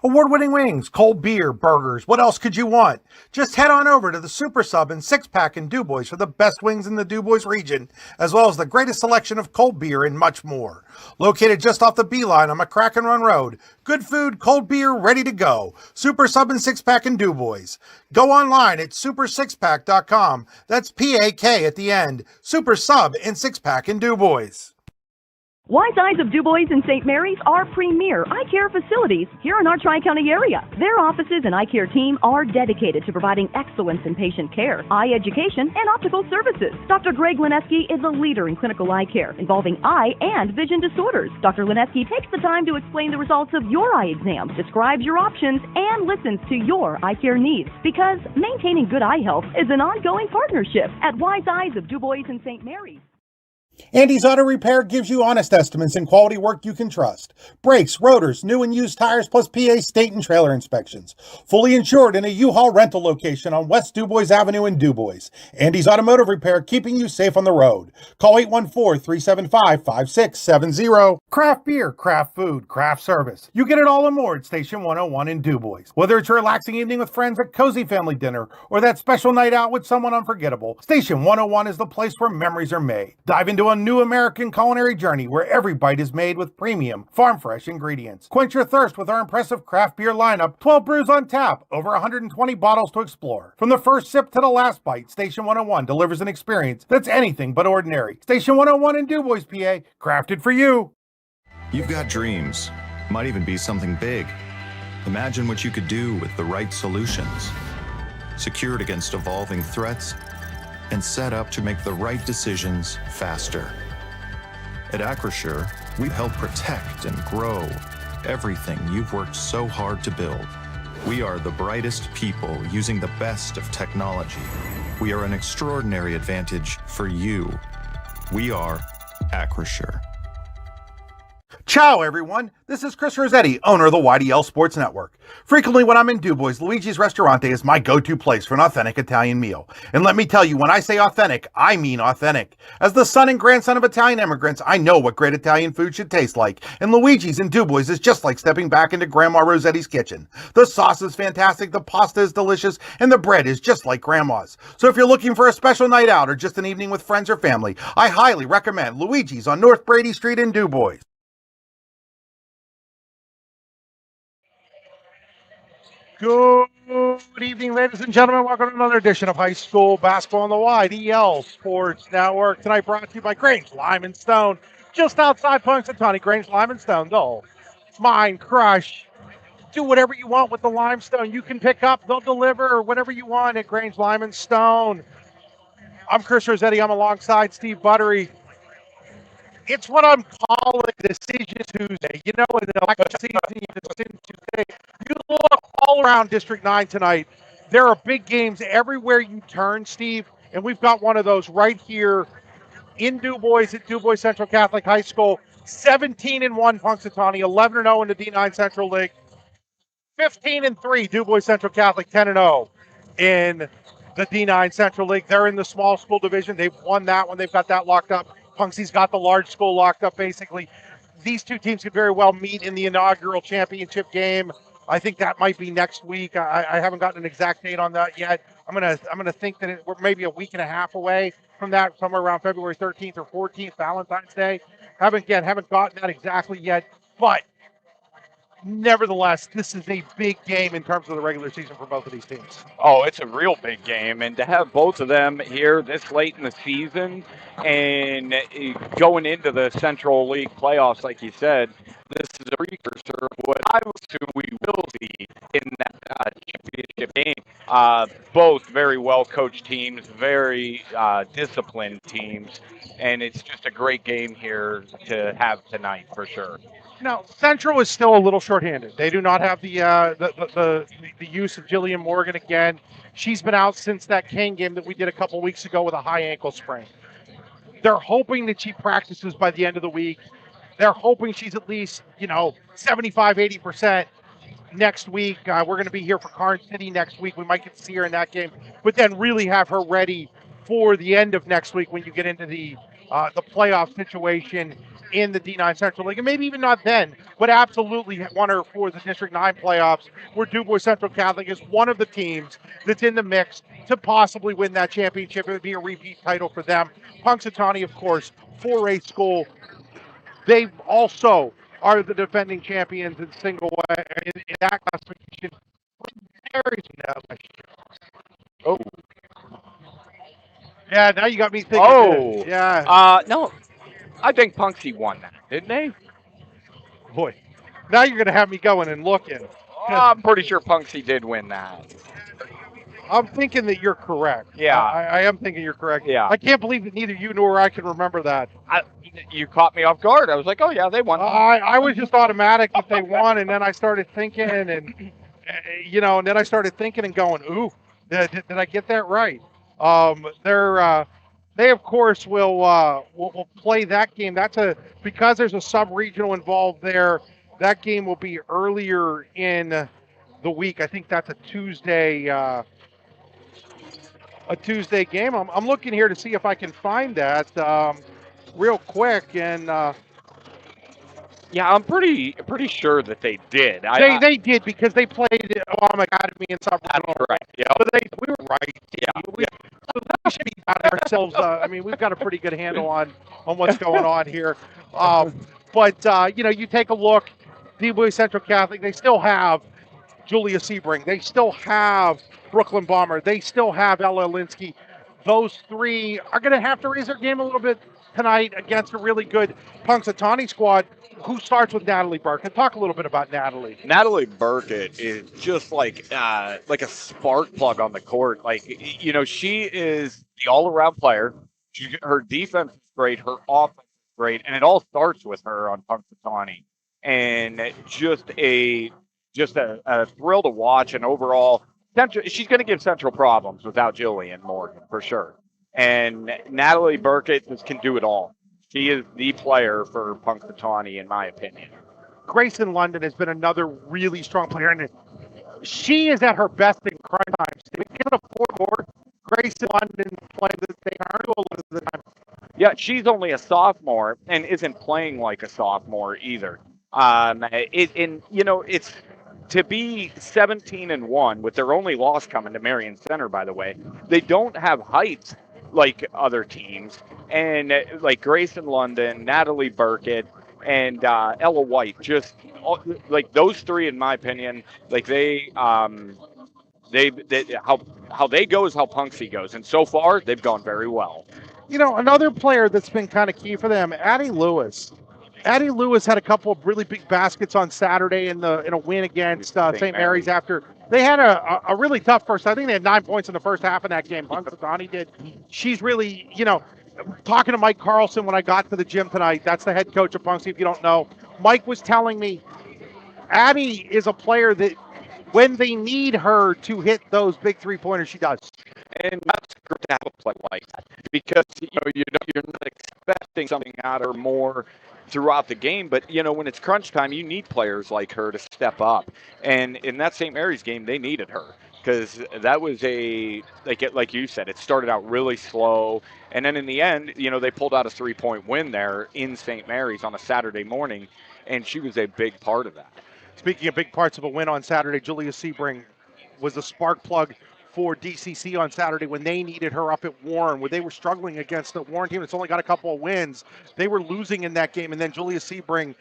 Award-winning wings, cold beer, burgers. What else could you want? Just head on over to the Super Sub and Six Pack in DuBois for the best wings in the DuBois region, as well as the greatest selection of cold beer and much more. Located just off the Beeline on McCracken Run Road. Good food, cold beer, ready to go. Super Sub and Six Pack in DuBois. Go online at supersixpack.com. That's P-A-K at the end. Super Sub and Six Pack in DuBois. Wise Eyes of DuBois and St. Mary's are premier eye care facilities here in our Tri-County area. Their offices and eye care team are dedicated to providing excellence in patient care, eye education, and optical services. Dr. Greg Lineski is a leader in clinical eye care involving eye and vision disorders. Dr. Lineski takes the time to explain the results of your eye exam, describes your options, and listens to your eye care needs, because maintaining good eye health is an ongoing partnership at Wise Eyes of DuBois and St. Mary's. Andy's Auto Repair gives you honest estimates and quality work you can trust. Brakes, rotors, new and used tires, plus PA state and trailer inspections. Fully insured in a U-Haul rental location on West DuBois Avenue in DuBois. Andy's Automotive Repair, keeping you safe on the road. Call 814-375-5670. Craft beer, craft food, craft service. You get it all and more at Station 101 in DuBois. Whether it's a relaxing evening with friends at cozy family dinner or that special night out with someone unforgettable, Station 101 is the place where memories are made. Dive into a new American culinary journey where every bite is made with premium, farm-fresh ingredients. Quench your thirst with our impressive craft beer lineup, 12 brews on tap, over 120 bottles to explore. From the first sip to the last bite, Station 101 delivers an experience that's anything but ordinary. Station 101 in DuBois, PA, crafted for you. You've got dreams, might even be something big. Imagine what you could do with the right solutions. Secured against evolving threats, and set up to make the right decisions faster. At Acrisure, we help protect and grow everything you've worked so hard to build. We are the brightest people using the best of technology. We are an extraordinary advantage for you. We are Acrisure. Ciao, everyone. This is Chris Rossetti, owner of the YDL Sports Network. Frequently when I'm in DuBois, Luigi's Ristorante is my go-to place for an authentic Italian meal. And let me tell you, when I say authentic, I mean authentic. As the son and grandson of Italian immigrants, I know what great Italian food should taste like. And Luigi's in DuBois is just like stepping back into Grandma Rossetti's kitchen. The sauce is fantastic, the pasta is delicious, and the bread is just like Grandma's. So if you're looking for a special night out or just an evening with friends or family, I highly recommend Luigi's on North Brady Street in DuBois. Good evening, ladies and gentlemen. Welcome to another edition of High School Basketball on the YDL Sports Network. Tonight brought to you by Grange Lime and Stone, just outside Punxsutawney. Grange Lime and Stone, they'll mine, crush, do whatever you want with the limestone. You can pick up, they'll deliver whatever you want at Grange Lime and Stone. I'm Chris Rossetti. I'm alongside Steve Buttery. It's what I'm calling Decision Tuesday. You know, in the election season, Decision Tuesday. You look all around District 9 tonight. There are big games everywhere you turn, Steve, and we've got one of those right here in DuBois at DuBois Central Catholic High School. 17-1 Punxsutawney, 11-0 in the D9 Central League, 15-3 DuBois Central Catholic, 10-0 in the D9 Central League. They're in the small school division. They've won that one. They've got that locked up. Punxsy's got the large school locked up, basically. These two teams could very well meet in the inaugural championship game. I think that might be next week. I haven't gotten an exact date on that yet. I'm gonna think that we're maybe a week and a half away from that, somewhere around February 13th or 14th, Valentine's Day. Haven't gotten that exactly yet, but nevertheless, this is a big game in terms of the regular season for both of these teams. Oh, it's a real big game, and to have both of them here this late in the season and going into the Central League playoffs, like you said, this is a precursor of what I assume we will see in that championship game. Both very well-coached teams, very disciplined teams, and it's just a great game here to have tonight for sure. Now, Central is still a little shorthanded. They do not have the use of Jillian Morgan again. She's been out since that Kane game that we did a couple weeks ago with a high ankle sprain. They're hoping that she practices by the end of the week. They're hoping she's at least, 75, 80% next week. We're going to be here for Karn City next week. We might get to see her in that game, but then really have her ready for the end of next week when you get into the playoff situation in the D9 Central League, and maybe even not then, but absolutely won her for the District 9 playoffs, where DuBois Central Catholic is one of the teams that's in the mix to possibly win that championship. It would be a repeat title for them. Punxsutawney, of course, 4A school. They also are the defending champions in single in that classification. Oh. Yeah, now you got me thinking. Oh. Yeah. No, I think Punxsy won that, didn't they? Boy, now you're going to have me going and looking. I'm pretty sure Punxsy did win that. I'm thinking that you're correct. Yeah. I am thinking you're correct. Yeah. I can't believe that neither you nor I can remember that. You caught me off guard. I was like, oh, yeah, they won. I was just automatic that they won, and then I started thinking, and and then I started thinking and going, ooh, did I get that right? They of course will play that game. Because there's a sub-regional involved there. That game will be earlier in the week. I think that's a Tuesday. A Tuesday game. I'm looking here to see if I can find that real quick. And yeah, I'm pretty sure that they did. They did because they played Academy and sub regional. Right. Yeah. So we were right. Yeah. We should be proud of ourselves. I mean, we've got a pretty good handle on what's going on here. But you take a look. DuBois Central Catholic. They still have Julia Sebring. They still have Brooklyn Bomber. They still have Ella Linsky. Those three are going to have to raise their game a little bit tonight against a really good Punxsutawney squad, who starts with Natalie Burkett. Talk a little bit about Natalie. Natalie Burkett is just like a spark plug on the court. Like, she is the all-around player. Her defense is great. Her offense is great. And it all starts with her on Punxsutawney. And just a thrill to watch. And overall, she's going to give Central problems without Jillian Morgan, for sure. And Natalie Burkett just can do it all. She is the player for Punxsutawney, in my opinion. Grayson London has been another really strong player, and she is at her best in crunch times. If we can afford more, Grayson London playing this thing a lot of the time. Yeah, she's only a sophomore and isn't playing like a sophomore either. It's to be 17-1 with their only loss coming to Marion Center, by the way. They don't have height like other teams, and like Grayson London, Natalie Burkett, and Ella White, just like those three, in my opinion, like how they go is how Punxsy goes, and so far they've gone very well. Another player that's been kind of key for them, Addie Lewis. Addie Lewis had a couple of really big baskets on Saturday in a win against St. Mary's after they had a really tough first. I think they had 9 points in the first half of that game. Punxsutawney did. She's really, talking to Mike Carlson when I got to the gym tonight. That's the head coach of Punxsutawney, if you don't know. Mike was telling me Addie is a player that when they need her to hit those big three-pointers, she does. And that's great to have a play like that because you're not expecting something out of her more throughout the game, but when it's crunch time, you need players like her to step up. And in that St. Mary's game, they needed her because that was like you said, it started out really slow, and then in the end, they pulled out a 3-point win there in St. Mary's on a Saturday morning, and she was a big part of that. Speaking of big parts of a win on Saturday, Julia Sebring was the spark plug for DCC on Saturday when they needed her up at Warren, where they were struggling against the Warren team that's only got a couple of wins. They were losing in that game, and then Julia Sebring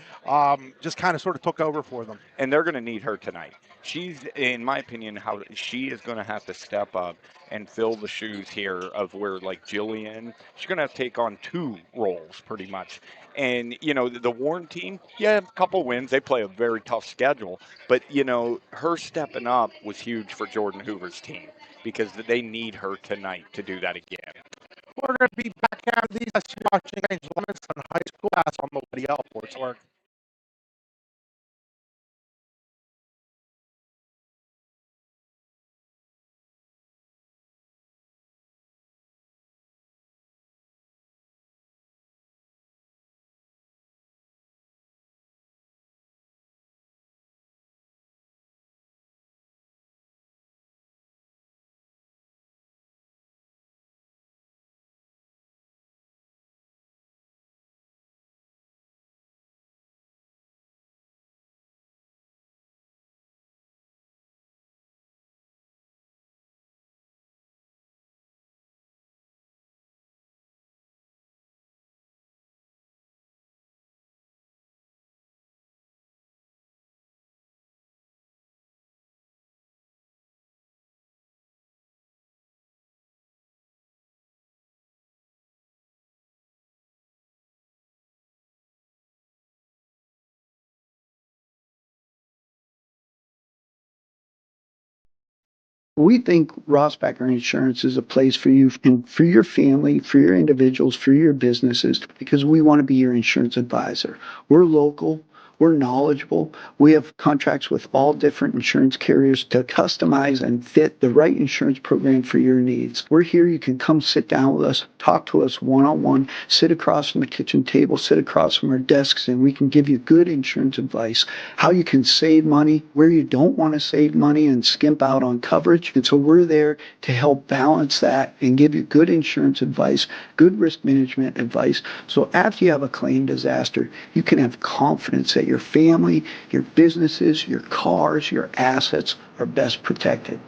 just kind of sort of took over for them. And they're going to need her tonight. She's, in my opinion, she is going to have to step up and fill the shoes here of where, like Jillian, she's going to have to take on 2 roles pretty much. And, the Warren team, a couple wins. They play a very tough schedule. But, her stepping up was huge for Jordan Hoover's team because they need her tonight to do that again. We're going to be back after these watching Lemons on high school class on the WDL Sports Work. We think Rossbacker Insurance is a place for you and for your family, for your individuals, for your businesses, because we want to be your insurance advisor. We're local. We're knowledgeable. We have contracts with all different insurance carriers to customize and fit the right insurance program for your needs. We're here. You can come sit down with us, talk to us one-on-one, sit across from the kitchen table, sit across from our desks, and we can give you good insurance advice, how you can save money, where you don't want to save money and skimp out on coverage. And so we're there to help balance that and give you good insurance advice, good risk management advice. So after you have a claim disaster, you can have confidence that your family, your businesses, your cars, your assets are best protected.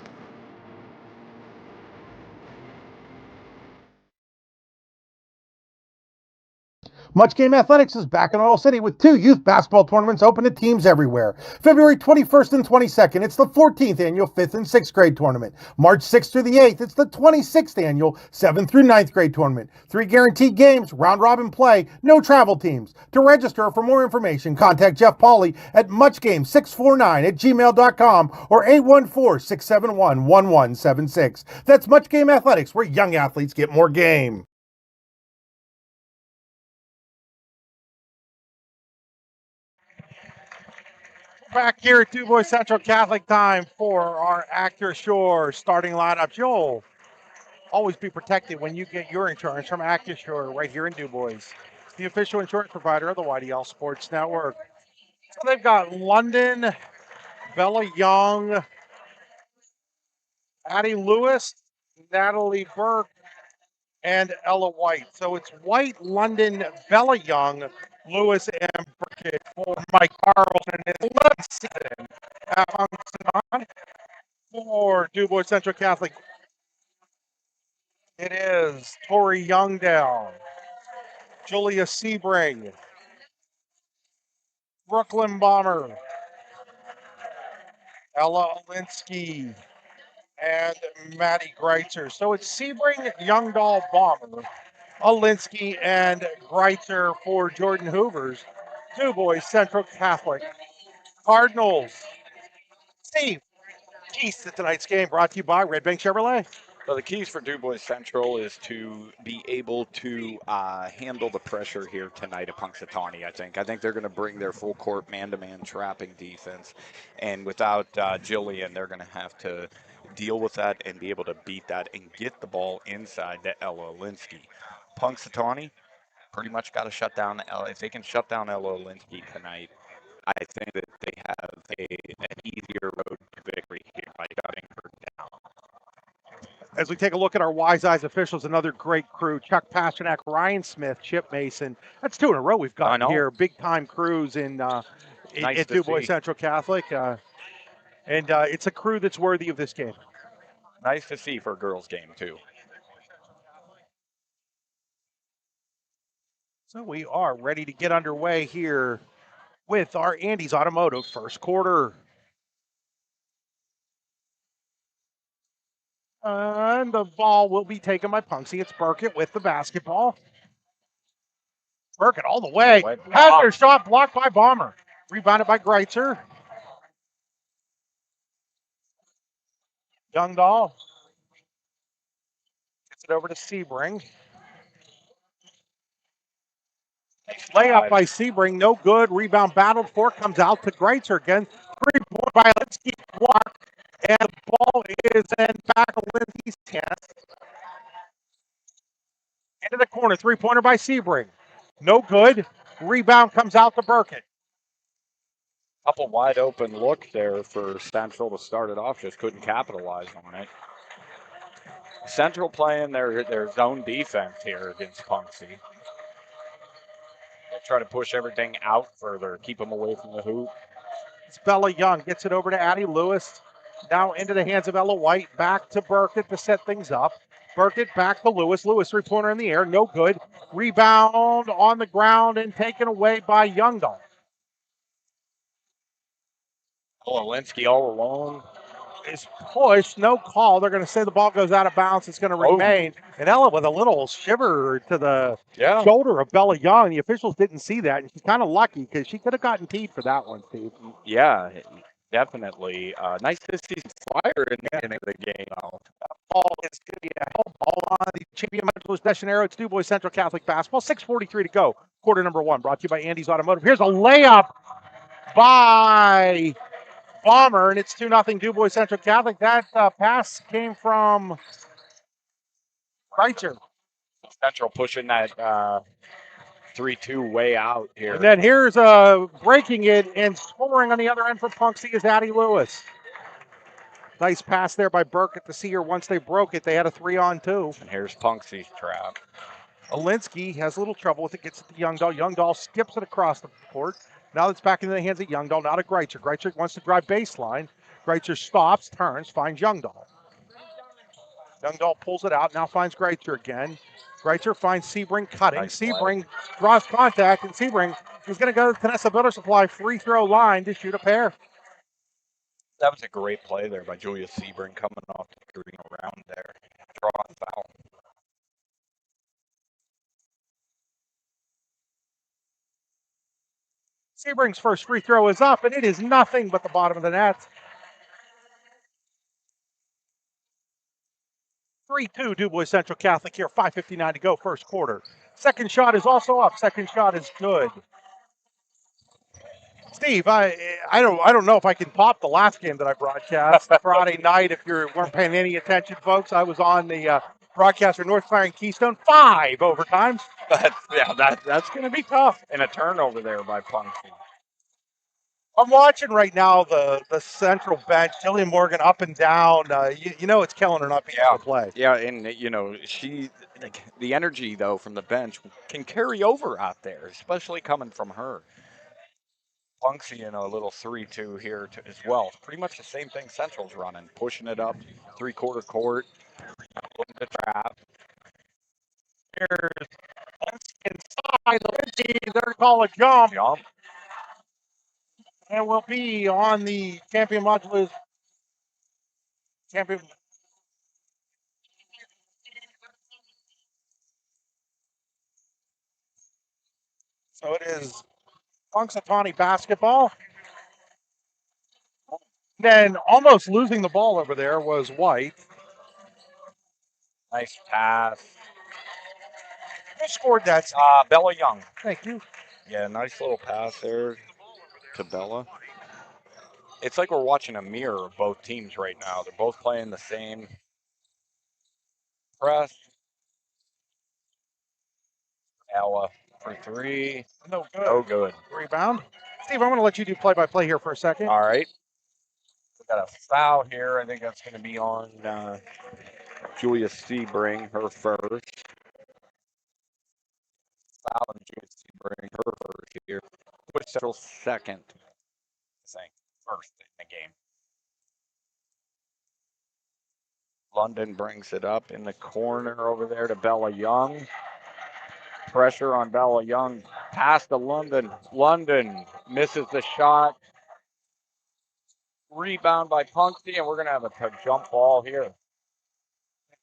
Much Game Athletics is back in Oil City with 2 youth basketball tournaments open to teams everywhere. February 21st and 22nd, it's the 14th annual 5th and 6th grade tournament. March 6th through the 8th, it's the 26th annual 7th through 9th grade tournament. 3 guaranteed games, round robin play, no travel teams. To register or for more information, contact Jeff Pauley at muchgame649@gmail.com or 814-671-1176. That's Much Game Athletics, where young athletes get more game. Back here at DuBois Central Catholic time for our Actor Shore starting lineup. You'll always be protected when you get your insurance from Actor Shore right here in DuBois, the official insurance provider of the YDL Sports Network. So they've got London, Bella Young, Addie Lewis, Natalie Burke, and Ella White. So it's White, London, Bella Young, Lewis, and Burkett for Mike Carlson. And let's see for DuBois Central Catholic. It is Tori Youngdale, Julia Sebring, Brooklyn Bomber, Ella Olinsky, and Maddie Greitzer. So it's Sebring, Youngdahl, Bomber, Olinsky, and Greitzer for Jordan Hoover's DuBois Central Catholic Cardinals. Steve, keys to tonight's game brought to you by Red Bank Chevrolet. So the keys for DuBois Central is to be able to handle the pressure here tonight at Punxsutawney. I think they're going to bring their full court man-to-man trapping defense, and without Jillian, they're going to have to deal with that and be able to beat that and get the ball inside to Ella Olinsky. Punxsutawney pretty much got to shut down Ella. If they can shut down Ella Olinsky tonight, I think that they have an easier road to victory here by shutting her down. As we take a look at our Wise Eyes officials, another great crew: Chuck Pasternak, Ryan Smith, Chip Mason. That's 2 in a row we've got here. Big time crews at DuBois Central Catholic. And it's a crew that's worthy of this game. Nice to see for a girls' game, too. So we are ready to get underway here with our Andy's Automotive first quarter. And the ball will be taken by Punxsy. It's Burkett with the basketball. Burkett all the way. Has their shot blocked by Bomber. Rebounded by Greitzer. Youngdahl gets it over to Sebring. Layup by Sebring, no good. Rebound battled for, comes out to Greitzer again. 3-point by Linsky block. And the ball is in back of Lindsay's hands. Into the corner, 3-pointer by Sebring. No good. Rebound comes out to Burkett. Couple wide open looks there for Central to start it off, just couldn't capitalize on it. Central playing their zone defense here against Punxsy. They try to push everything out further, keep them away from the hoop. It's Bella Young, gets it over to Addie Lewis. Now into the hands of Ella White, back to Burkett to set things up. Burkett back to Lewis. Lewis 3-pointer in the air, no good. Rebound on the ground and taken away by Youngdahl. Olinsky all alone. Is pushed, no call. They're going to say the ball goes out of bounds. It's going to remain. And Ella with a little shiver to the shoulder of Bella Young. The officials didn't see that, and she's kind of lucky because she could have gotten teed for that one, Steve. Yeah, Definitely. Nice to see some fire in the beginning of the game. Ball is going to be a held ball on the champion Metro possession arrow. It's Du Bois Central Catholic basketball. 6:43 to go. Quarter number 1. Brought to you by Andy's Automotive. Here's a layup by Bomber, and it's 2-0 Du Bois Central Catholic. That pass came from Kreitzer. Central pushing that 3-2 way out here. And then here's breaking it and scoring on the other end for Punxsutawney is Addie Lewis. Nice pass there by Burke at the seer. Once they broke it, they had a 3-on-2. And here's Punxsutawney's trap. Alinsky has a little trouble with it, gets it to Youngdahl. Youngdahl skips it across the court. Now it's back into the hands of Youngdahl, now to Greitzer. Greitzer wants to drive baseline. Greitzer stops, turns, finds Youngdahl. Youngdahl pulls it out, now finds Greitzer again. Greitzer finds Sebring cutting. Nice Sebring draws contact, and Sebring is going to go to the Canessa Builder Supply free throw line to shoot a pair. That was a great play there by Julius Sebring coming off the green around there. Draw and foul. Sebring's first free throw is up, and it is nothing but the bottom of the net. 3-2 Du Bois Central Catholic here, 5:59 to go, first quarter. Second shot is also up. Second shot is good. Steve, I don't know if I can top the last game that I broadcast Friday night. If you weren't paying any attention, folks, I was on the broadcast for North Clarion Keystone. 5 overtimes. That's going to be tough. And a turnover there by Punxsutawney. I'm watching right now the Central bench, Jillian Morgan up and down. You know it's killing her not being able to play. Yeah, and the energy though from the bench can carry over out there, especially coming from her. Punxsutawney in a little 3-2 here as well. Pretty much the same thing Central's running, pushing it up, three-quarter court, the trap. Here's inside the Lindsay. They're going to call a jump. And we'll be on the champion modulus. Champion. So it is Punxsutawney basketball. Then almost losing the ball over there was White. Nice pass. Who scored that? Bella Young. Thank you. Yeah, nice little pass there to Bella. It's like we're watching a mirror of both teams right now. They're both playing the same press. Ella for 3. No good. No good. Rebound. Steve, I'm going to let you do play-by-play here for a second. All right. We got a foul here. I think that's going to be on Julia Sebring, her first. Foul on Julia Sebring, her first here. Which settles second. Saying first in the game. London brings it up in the corner over there to Bella Young. Pressure on Bella Young. Pass to London. London misses the shot. Rebound by Punxsutawney, and we're going to have a jump ball here.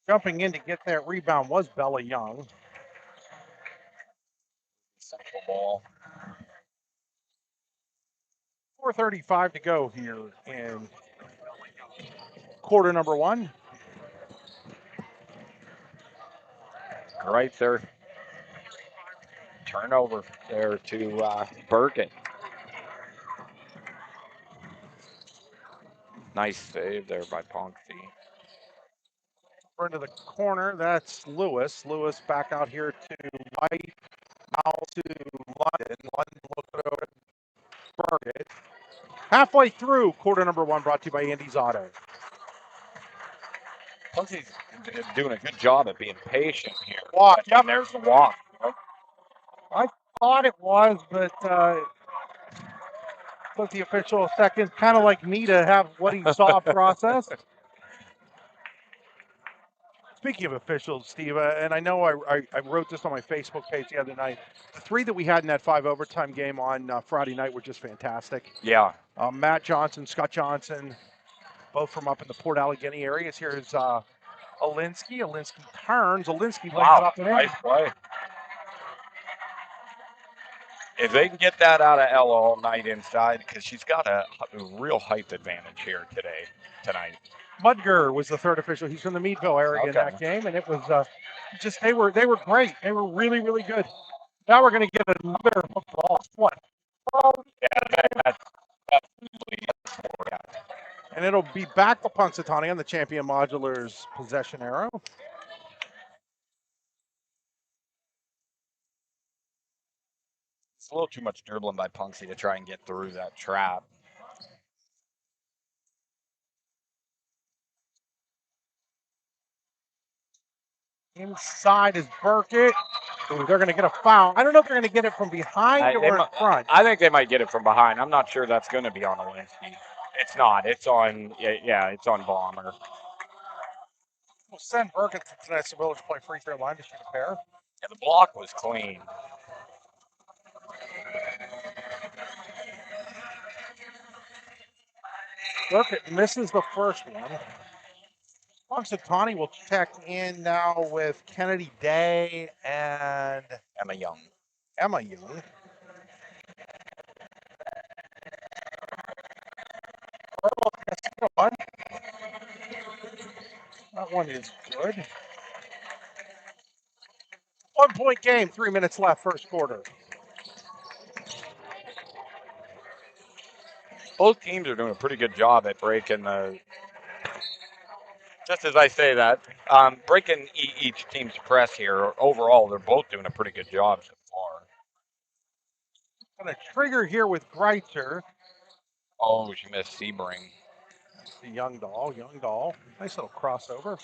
Jumping in to get that rebound was Bella Young. Central ball. 4:35 to go here in quarter number 1. Right there. Turnover there to Burkett. Nice save there by Punxsutawney. Into the corner, that's Lewis. Lewis back out here to White. Now to London. London looking over to Burkett. Halfway through quarter number 1, brought to you by Andy's Auto. Punxsutawney's doing a good job at being patient here. Walk. Yep. And there's the walk. I thought it was, but took the official a second, kind of like me to have what he saw process. Speaking of officials, Steve, and I know I wrote this on my Facebook page the other night. The 3 that we had in that 5 overtime game on Friday night were just fantastic. Yeah. Matt Johnson, Scott Johnson, both from up in the Port Allegheny areas. Here's Alinsky. Alinsky turns. Alinsky lays it up and in. Nice play. If they can get that out of Ella all night inside, because she's got a real height advantage here tonight. Mudger was the third official. He's from the Meadville area in that game, and it was just they were great. They were really, really good. Now we're going to get another ball. What? And it'll be back to Punxsutawney on the Champion Modulars possession arrow. It's a little too much dribbling by Punxsy to try and get through that trap. Inside is Burkett. Ooh, they're going to get a foul. I don't know if they're going to get it from behind or in front. I think they might get it from behind. I'm not sure that's going to be on Alinsky. It's not. It's on, it's on Bomber. We'll send Burkett to tonight's Village to play free throw line to shoot a pair. Yeah, the block was clean. Burkett misses the first one. Punxsutawney will check in now with Kennedy Day and Emma Young. That one is good. 1 point game, 3 minutes left, first quarter. Both teams are doing a pretty good job at breaking the. Just as I say that, breaking each team's press here, overall, they're both doing a pretty good job so far. Going to trigger here with Greitzer. Oh, she missed Sebring. That's the Youngdahl. Nice little crossover.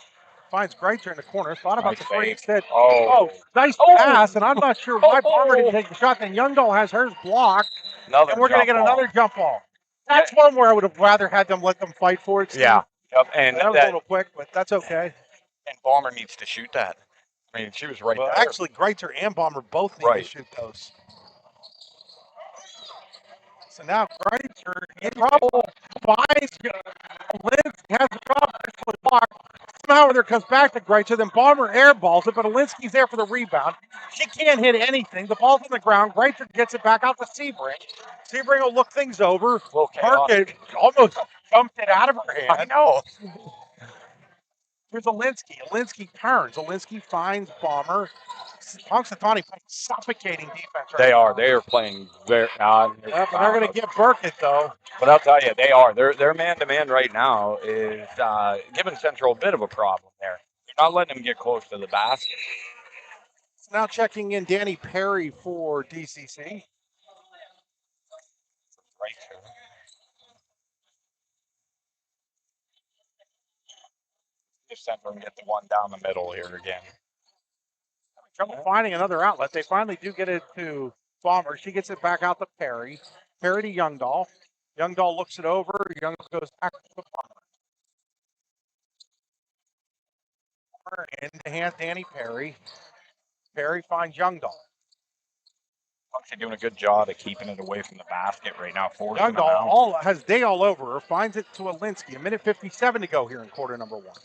Finds Greitzer in the corner. Thought about the freak that. Oh, nice pass, and I'm not sure why Bomber didn't take the shot. Then Youngdahl has hers blocked. And we're going to get another jump ball. That's one where I would have rather had them let them fight for it. Steve. Yeah. Yep. And that was a little quick, but that's okay. And Bomber needs to shoot that. I mean, she was right there. Actually, Greitzer and Bomber both need to shoot those. So now Greitzer in trouble. Finds Alinsky, has the drop, blocked. Somehow there comes back to Greitzer, then Bomber airballs it, but Alinsky's there for the rebound. She can't hit anything. The ball's on the ground. Greitzer gets it back out to Sebring. Sebring will look things over. Burkett almost jumped it out of her hand. I know. Here's Alinsky. Alinsky turns. Alinsky finds Bomber. Punxsutawney playing suffocating defense. They are. They are playing very. They're going to get Burkett though. But I'll tell you, they are. Their man-to-man right now is giving Central a bit of a problem there. They're not letting them get close to the basket. Now checking in Danny Perry for DCC. Right here. If Central can get the one down the middle here again. Trouble finding another outlet. They finally do get it to Bomber. She gets it back out to Perry. Perry to Youngdahl. Youngdahl looks it over. Youngdahl goes back to Bomber. In the hand, Danny Perry. Perry finds Youngdahl. Actually doing a good job of keeping it away from the basket right now. Youngdahl has day all over her. Finds it to Alinsky. 1:57 to go here in quarter number one.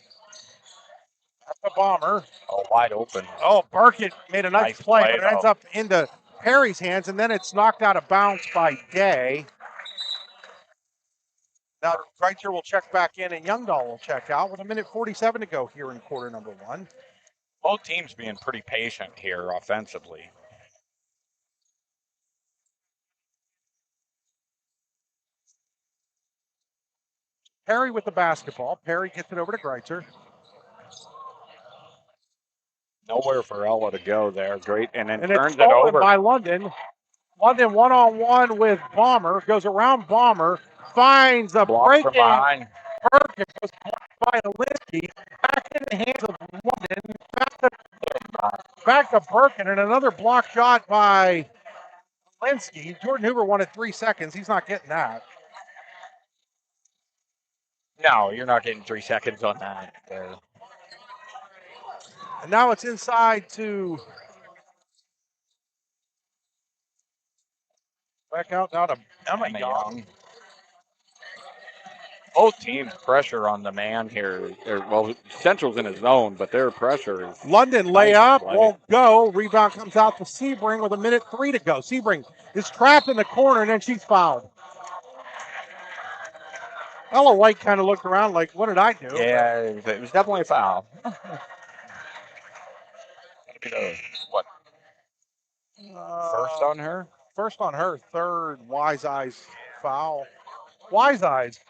That's the Bomber. Oh, wide open. Oh, Burkett made a nice play, but it ends up into Perry's hands, and then it's knocked out of bounds by Day. Now, Greitzer will check back in, and Youngdahl will check out with 1:47 to go here in quarter number one. Both teams being pretty patient here offensively. Perry with the basketball. Perry gets it over to Greitzer. Nowhere for Ella to go there. Great. And then turns it over. By London. London one-on-one with Bomber. Goes around Bomber. Finds a break in. Burkett goes by Alinsky. Back in the hands of London. Back to Burkett. And another block shot by Alinsky. Jordan Hoover wanted 3 seconds. He's not getting that. No, you're not getting 3 seconds on that. And now it's inside to back out now to Emma Young. Both teams pressure on the man here. Well, Central's in his zone, but their pressure is London nice layup play. won't go. Rebound comes out to Sebring with 1:03 to go. Sebring is trapped in the corner, and then she's fouled. Ella White kind of looked around like, what did I do? Yeah, it was definitely a foul. What? First on her? First on her, third Wise Eyes foul. Wise Eyes,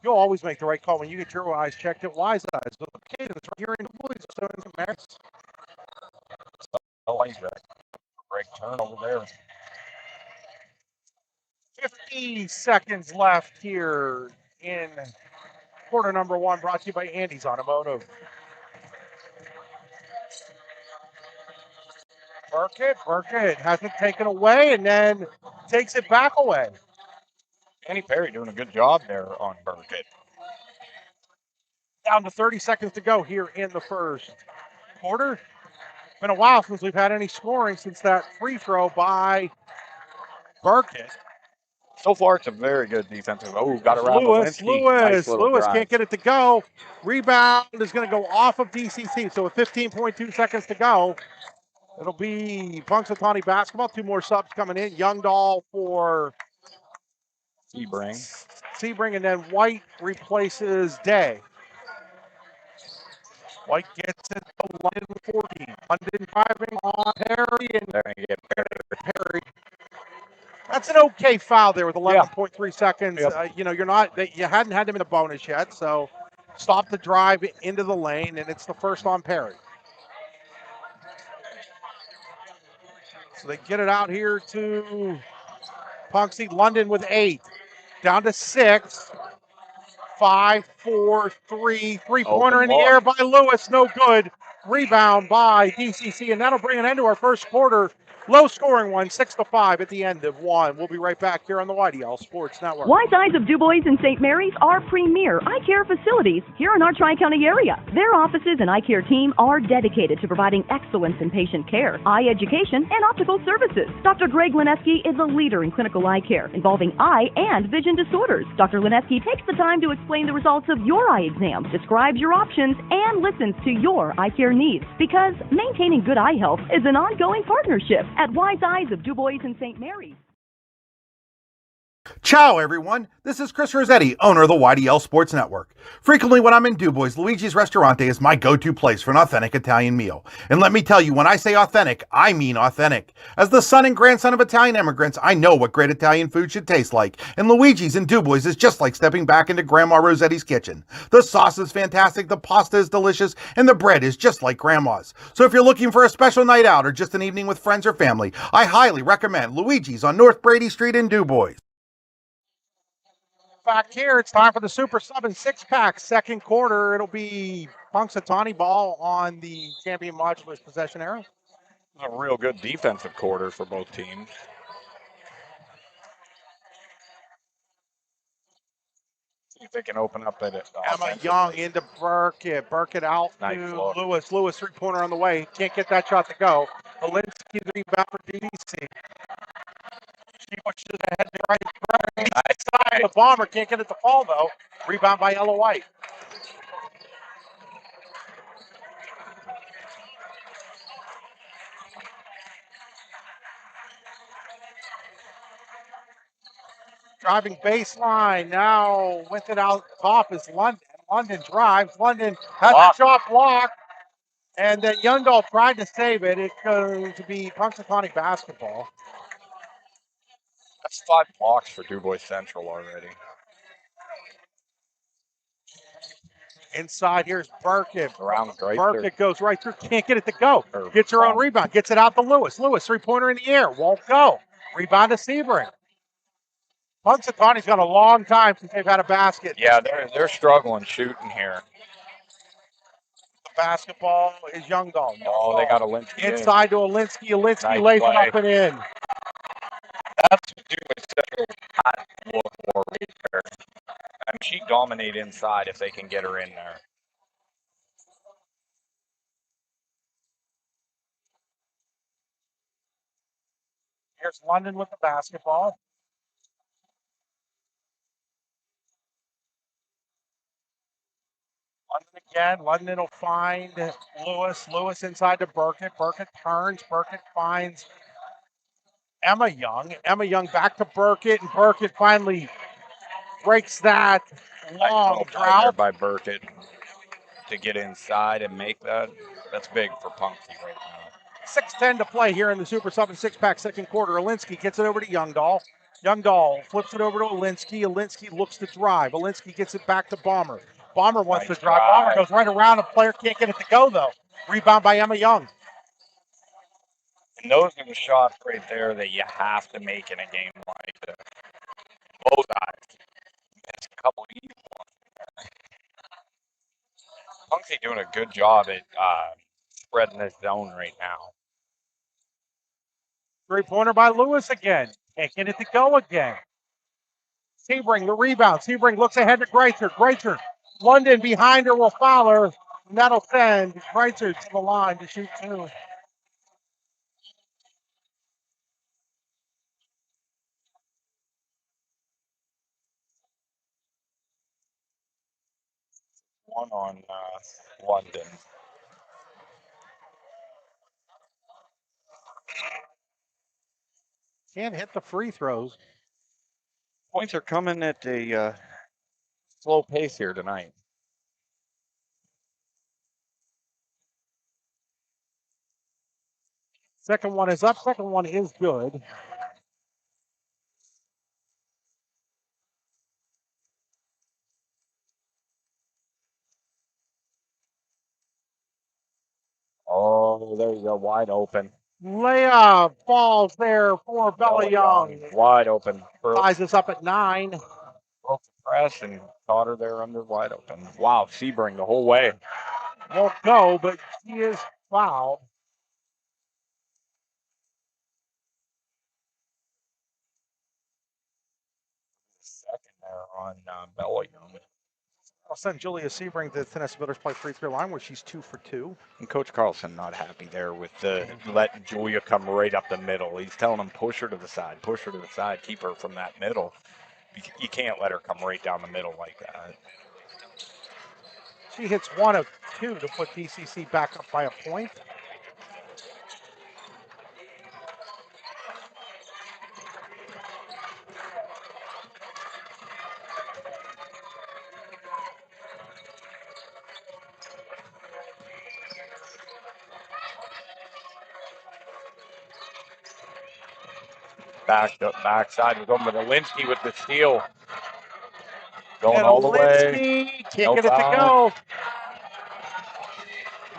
you'll always make the right call when you get your eyes checked at Wise Eyes. Okay, that's right here in Boys. So in Maris. Oh, he's right. Break turn over there. 50 seconds left here in quarter number one, brought to you by Andy's Automotive. Burkett has it taken away and then takes it back away. Annie Perry doing a good job there on Burkett. Down to 30 seconds to go here in the first quarter. Been a while since we've had any scoring since that free throw by Burkett. So far, it's a very good defensive. Oh, got around Lewis drive. can't get it to go. Rebound is going to go off of DCC. So with 15.2 seconds to go, it'll be Punxsutawney basketball. Two more subs coming in. Youngdahl for Sebring, and then White replaces Day. White gets it to London 40. London driving on Perry and Perry. That's an okay foul there with 11.3 seconds. Yep. You hadn't had him in a bonus yet, so stop the drive into the lane, and it's the first on Perry. So they get it out here to Punxsutawney. London with 8. Down to 6. 5, 4, 3. Three-pointer in the air by Lewis. No good. Rebound by DCC, and that'll bring an end to our first quarter. Low-scoring one, 6-5 at the end of one. We'll be right back here on the YDL Sports Network. Wise Eyes of DuBois and St. Mary's are premier eye care facilities here in our Tri-County area. Their offices and eye care team are dedicated to providing excellence in patient care, eye education, and optical services. Dr. Greg Lineski is a leader in clinical eye care involving eye and vision disorders. Dr. Lineski takes the time to explain the results of your eye exam, describes your options, and listens to your eye care needs, because maintaining good eye health is an ongoing partnership at Wise Eyes of DuBois and St. Mary's. Ciao, everyone. This is Chris Rossetti, owner of the YDL Sports Network. Frequently when I'm in DuBois, Luigi's Ristorante is my go-to place for an authentic Italian meal. And let me tell you, when I say authentic, I mean authentic. As the son and grandson of Italian immigrants, I know what great Italian food should taste like. And Luigi's in DuBois is just like stepping back into Grandma Rossetti's kitchen. The sauce is fantastic, the pasta is delicious, and the bread is just like Grandma's. So if you're looking for a special night out or just an evening with friends or family, I highly recommend Luigi's on North Brady Street in DuBois. Back here, it's time for the Super Sub and 6-pack. Second quarter, it'll be Punxsutawney ball on the champion modulars possession arrow. A real good defensive quarter for both teams. See if they can open up at it. Emma Young into Burkett. Burkett out to Lewis. Lewis, three-pointer on the way. Can't get that shot to go. Alinsky, the rebound for DDC. She pushes ahead to right side. The bomber can't get it to fall, though. Rebound by Ella White. Driving baseline. Now with it out top is London. London drives. London has a shot blocked. And then Youngdahl tried to save it. It's going to be Punxsutawney basketball. That's 5 blocks for DuBois Central already. Inside, here's Burkett. Right Burkett goes right through. Can't get it to go. Gets her own rebound. Gets it out to Lewis. Lewis, three-pointer in the air. Won't go. Rebound to Sebring. Punxsutawney's got a long time since they've had a basket. Yeah, they're struggling shooting here. The basketball is Youngdahl. Oh, they got Alinsky. Inside to Alinsky. Alinsky lays it up and in. That's what DuBois Central not look for there. I mean, she dominate inside if they can get her in there. Here's London with the basketball. London again. London will find Lewis. Lewis inside to Burkett. Burkett turns. Burkett finds Emma Young. Emma Young back to Burkett, and Burkett finally breaks that long Nice ball there drought. by Burkett to get inside and make that. That's big for Punxsutawney right now. 6:10 to play here in the Super Sub and six-pack second quarter. Alinsky gets it over to Youngdahl. Youngdahl flips it over to Alinsky. Alinsky looks to drive. Alinsky gets it back to Bomber. Bomber wants to drive. Bomber goes right around. A player can't get it to go, though. Rebound by Emma Young. And those are the shots right there that you have to make in a game like this. Both sides. It's a couple easy ones. Punxsutawney doing a good job at spreading this zone right now. Three-pointer by Lewis again. Can't get it to go again. Sebring, the rebound. Sebring looks ahead to Greitzer. Greitzer, London behind her will foul her. And that'll send Greitzer to the line to shoot two. One on London. Can't hit the free throws. Points are coming at a slow pace here tonight. Second one is up. Second one is good. Oh, there you go, wide open. Layup falls there for Bella Young. Wide open. Ties us up at 9. Broke the press and caught her there under wide open. Wow, Sebring the whole way. Won't go, but she is fouled. Second there on Bella Young. I'll send Julia Sebring to the Tennessee Builders Play free-throw line where she's 2 for 2. And Coach Carlson not happy there with letting Julia come right up the middle. He's telling them push her to the side, keep her from that middle. You can't let her come right down the middle like that. She hits 1 of 2 to put DCC back up by a point. Backside was over to Linsky with the steal. Going all the way. Can't get it to go.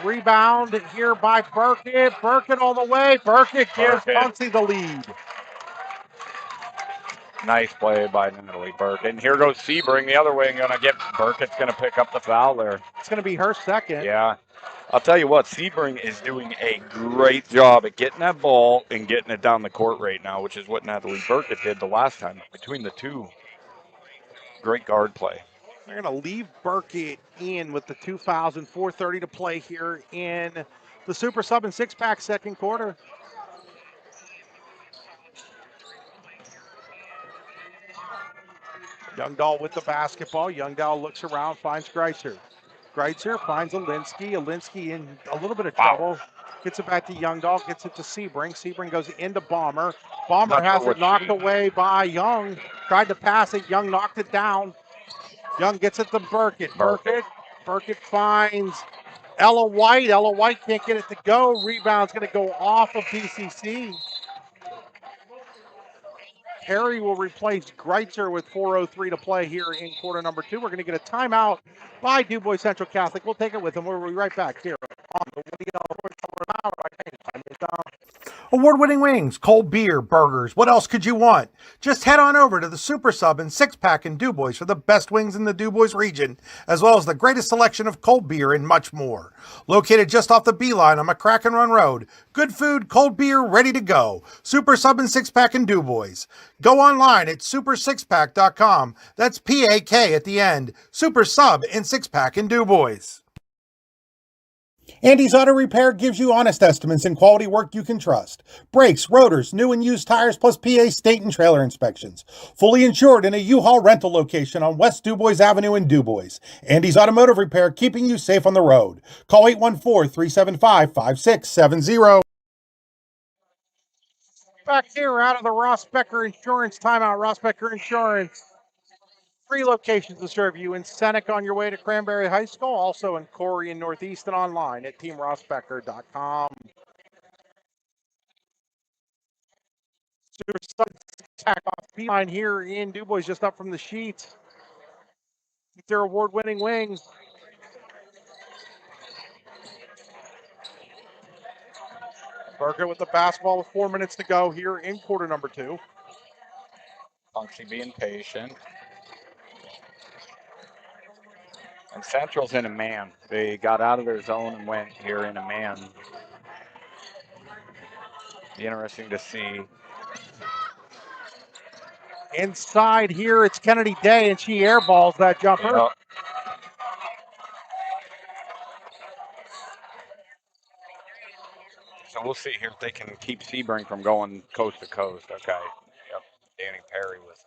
Rebound here by Burkett. Burkett all the way. Burkett gives Punxsutawney the lead. Nice play by Natalie Burkett. And here goes Sebring the other way and Burkett's going to pick up the foul there. It's going to be her second. Yeah. I'll tell you what, Sebring is doing a great job at getting that ball and getting it down the court right now, which is what Natalie Burkett did the last time. Between the two, great guard play. They're going to leave Burkett in with the 2 fouls and 4:30 to play here in the Super Sub and six-pack second quarter. Youngdahl with the basketball. Youngdahl looks around, finds Greitzer. Greitzer finds Alinsky. Alinsky in a little bit of trouble. Gets it back to Youngdahl, gets it to Sebring. Sebring goes into Bomber. Bomber has it knocked away by Young. Tried to pass it. Young knocked it down. Young gets it to Burkett. Burkett finds Ella White. Ella White can't get it to go. Rebound's going to go off of DCC. Harry will replace Greitzer with 4:03 to play here in quarter number 2. We're going to get a timeout by DuBois Central Catholic. We'll take it with them. We'll be right back here on the award-winning wings, cold beer, burgers. What else could you want? Just head on over to the Super Sub and six-pack in DuBois for the best wings in the DuBois region, as well as the greatest selection of cold beer and much more. Located just off the B-line on McCracken Run Road. Good food, cold beer, ready to go. Super Sub and six-pack in DuBois. Go online at supersixpack.com. That's P-A-K at the end. Super Sub and six-pack in DuBois. Andy's Auto Repair gives you honest estimates and quality work you can trust. Brakes, rotors, new and used tires, plus PA state and trailer inspections. Fully insured in a U-Haul rental location on West DuBois Avenue in DuBois. Andy's Automotive Repair, keeping you safe on the road. Call 814-375-5670. Back here out of the Ross Becker Insurance timeout. Ross Becker Insurance. 3 locations to serve you in Seneca on your way to Cranberry High School, also in Corey and Northeast, and online at teamrossbecker.com. Super attack off the line here in DuBois, just up from the sheet. Their award-winning wings. Burkett with the basketball with 4 minutes to go here in quarter number 2. Punxsutawney being patient. And Central's in a man. They got out of their zone and went here in a man. Be interesting to see. Inside here, it's Kennedy Day, and she airballs that jumper. Yep. So we'll see here if they can keep Sebring from going coast to coast. Okay. Yep. Danny Perry with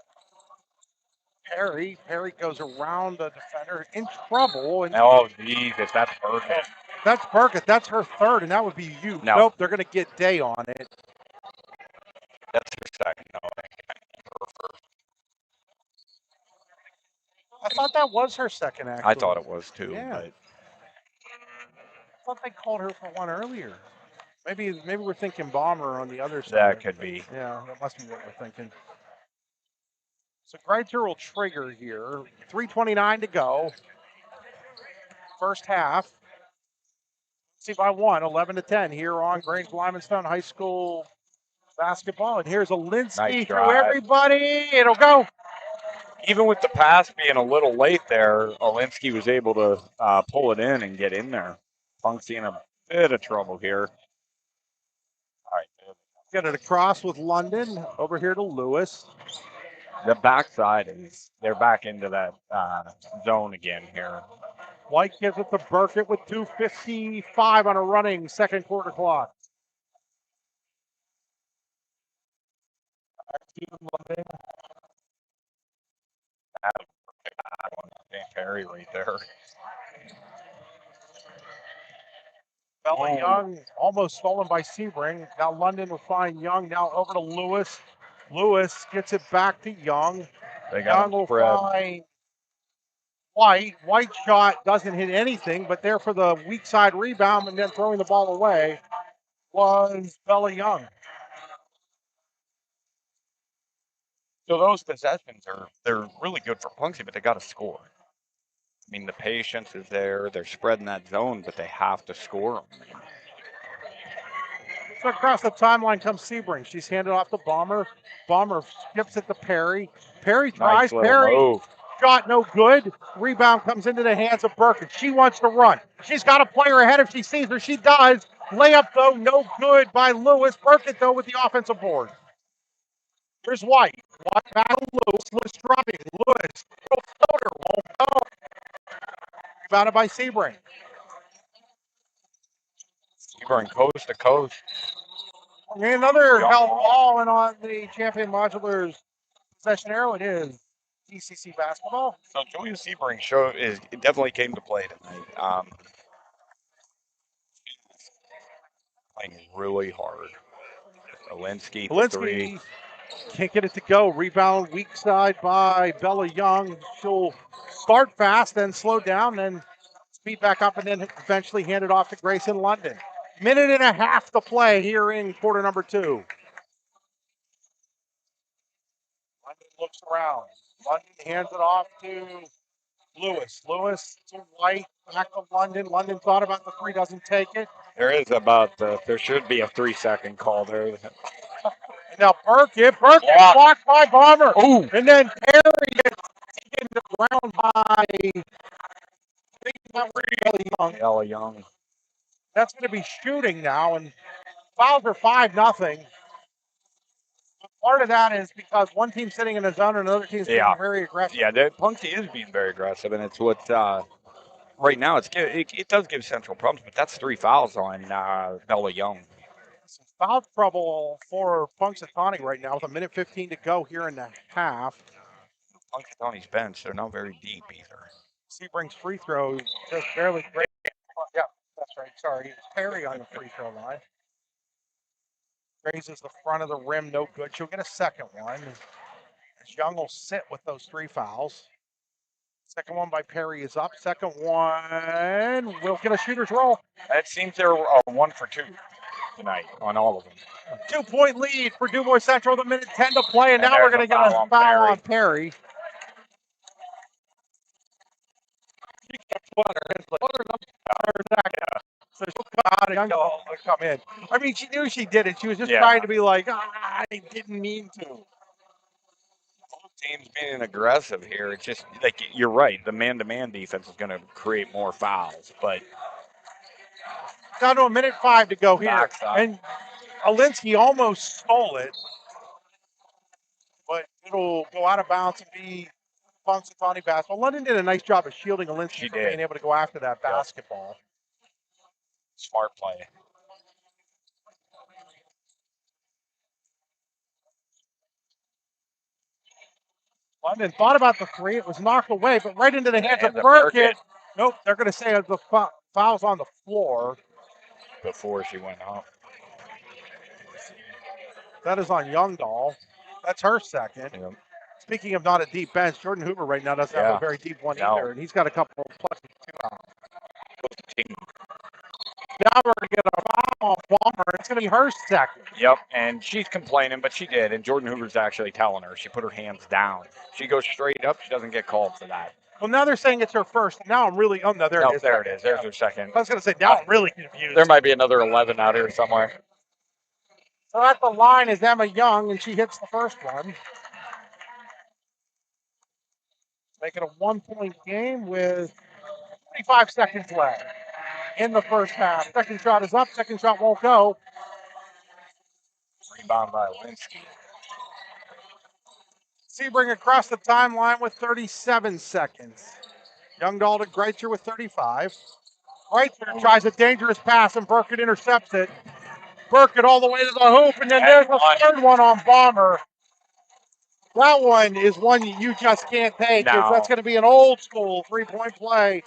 Perry goes around the defender in trouble. And oh, geez, if that's Burkett. That's Burkett. That's her third, and that would be you. No. Nope, they're going to get Day on it. That's her second. No, her first. I thought that was her second, actually. I thought it was too. Yeah. But I thought they called her for one earlier. Maybe we're thinking Bomber on the other side. that could be. Yeah, that must be what we're thinking. So Greitzer will trigger here. 3:29 to go. First half. See by 1, 11-10 here on Grange Lymanstone High School basketball. And here's Alinsky Nice through drive. everybody. It'll go. Even with the pass being a little late there, Alinsky was able to pull it in and get in there. Punxsutawney in a bit of trouble here. All right. Get it across with London. Over here to Lewis. The backside is, they're back into that zone again here. White gives it to Burkett with 2:55 on a running second quarter clock. London. Perry right there. Bella Young almost stolen by Sebring. Now London will find Young. Now over to Lewis. Lewis gets it back to Young. They got Young will spread. find White. White shot doesn't hit anything, but there for the weak side rebound and then throwing the ball away was Bella Young. So those possessions they're really good for Punxsutawney, but they got to score. I mean, the patience is there. They're spreading that zone, but they have to score them. So across the timeline comes Sebring. She's handed off to Bomber. Bomber skips it to Perry. Perry tries. Nice Perry move. shot no good. Rebound comes into the hands of Burkett. She wants to run. She's got a player ahead if she sees her. She does. Layup, though, no good by Lewis. Burkett, though, with the offensive board. Here's White. White back to Lewis. Lewis driving. Lewis. Floater won't go. Rebounded by Sebring. Sebring coast to coast. And another help ball and on the Champion Modulars possession arrow. It is DCC basketball. So Julia Sebring it definitely came to play tonight. Playing really hard. Alinsky three. Can't get it to go. Rebound weak side by Bella Young. She'll start fast, then slow down, then speed back up, and then eventually hand it off to Grayson London. Minute and a half to play here in quarter number 2. London looks around. London hands it off to Lewis. Lewis to White, back to London. London thought about the three, doesn't take it. There should be a 3-second call there. Now Burkett blocked by Bomber. Ooh. And then Perry gets taken to the ground by Bella Young. That's going to be shooting now, and fouls are 5-0. Part of that is because one team's sitting in a zone and another team's being very aggressive. Yeah, Punxsutawney is being very aggressive, and it's what right now it does give Central problems, but that's 3 fouls on Bella Young. Some foul trouble for Punxsutawney right now with 1:15 to go here in the half. Punxsutawney's bench, they're not very deep either. Sebring's free throw just barely great. Yeah, that's right. Sorry, it's Perry on the free throw line. Raises the front of the rim, no good. She'll get a second one. As Young will sit with those 3 fouls. Second one by Perry is up. Second one will get a shooter's roll. It seems they're 1 for 2 tonight on all of them. 2-point lead for DuBois Central with 1:10 to play, and now we're going to get a foul on Perry. She kept so she'll come out and Young will come in. I mean, she knew she did it. She was just trying to be like, I didn't mean to. Both teams being aggressive here. It's just like you're right. The man-to-man defense is going to create more fouls, but down to 1:05 to go here, and Alinsky almost stole it, but it'll go out of bounds and be Punxsutawney basketball. London did a nice job of shielding Alinsky from being able to go after that basketball. Smart play. London thought about the 3. It was knocked away, but right into the hands of Burkett. Nope, they're going to say the foul's on the floor. Before she went off. That is on Youngdahl. That's her second. Yep. Speaking of not a deep bench, Jordan Hoover right now doesn't have a very deep one either, and he's got a couple plus 2 out. Now we're going to get a foul on Palmer. It's going to be her second. Yep, and she's complaining, but she did, and Jordan Hoover's actually telling her. She put her hands down. She goes straight up. She doesn't get called for that. Well, now they're saying it's her first. Now I'm really, it is. There it is. There's her second. I was going to say, now I'm really confused. There might be another 11 out here somewhere. So at the line is Emma Young, and she hits the first one. Make it a 1-point game with 45 seconds left in the first half. Second shot is up. Second shot won't go. Rebound by Alinsky. Sebring across the timeline with 37 seconds. Youngdahl to Greitzer with 35. Greitzer tries a dangerous pass, and Burkett intercepts it. Burkett all the way to the hoop, and then there's a third one on Bomber. That one is one you just can't take. No. That's going to be an old school 3-point play.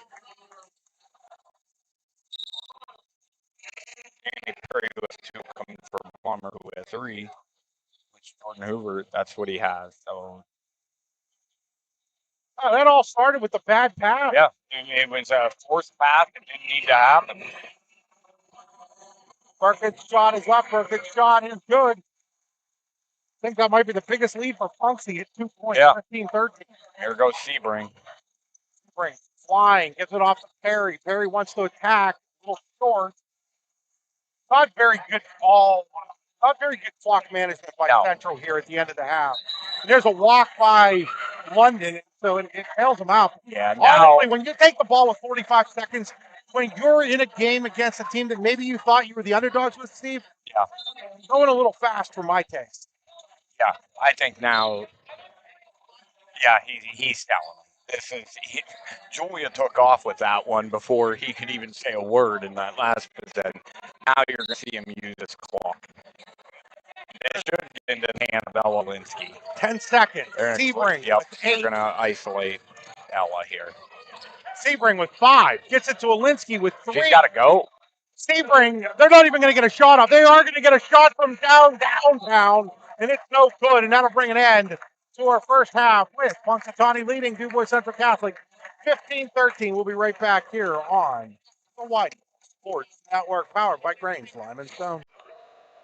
Perry who has 2 coming for Bomber who has 3. Which Jordan Hoover, that's what he has. So that all started with a bad pass. Yeah, it was a forced pass. It didn't need to happen. Burkett's shot is up. Burkett's shot is good. I think that might be the biggest lead for Punxsy at 2 points, 15-13. Here goes Sebring. Sebring flying, gets it off to Perry. Perry wants to attack. A little short. Not very good ball. Not very good clock management by Central here at the end of the half. And there's a walk by London, so it bails them out. Yeah, now, honestly, when you take the ball with 45 seconds, when you're in a game against a team that maybe you thought you were the underdogs with, Steve, going a little fast for my taste. Yeah, I think now, he's telling them. Julia took off with that one before he could even say a word in that last possession. Now you're going to see him use his clock. It should get into the hand of Ella Alinsky. 10 seconds. Sebring. Yep, they're going to isolate Ella here. Sebring with 5. Gets it to Alinsky with 3. She's got to go. Sebring, they're not even going to get a shot off. They are going to get a shot from downtown, and it's no good, and that'll bring an end to our first half with Punxsutawney leading DuBois Central Catholic 15-13. We'll be right back here on the White Sports Network, powered by Grange, Lime and Stone.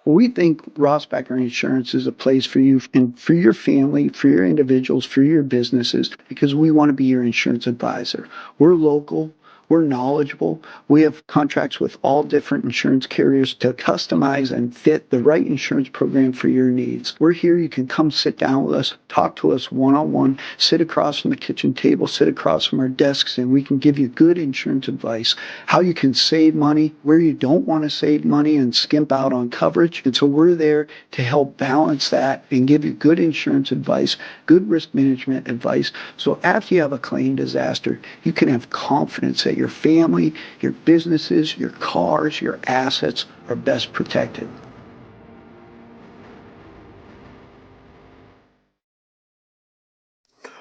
We think Rossbacker Insurance is a place for you and for your family, for your individuals, for your businesses, because we want to be your insurance advisor. We're local. We're knowledgeable. We have contracts with all different insurance carriers to customize and fit the right insurance program for your needs. We're here. You can come sit down with us, talk to us one-on-one, sit across from the kitchen table, sit across from our desks, and we can give you good insurance advice, how you can save money, where you don't want to save money and skimp out on coverage. And so we're there to help balance that and give you good insurance advice, good risk management advice. So after you have a claim disaster, you can have confidence that your family, your businesses, your cars, your assets are best protected.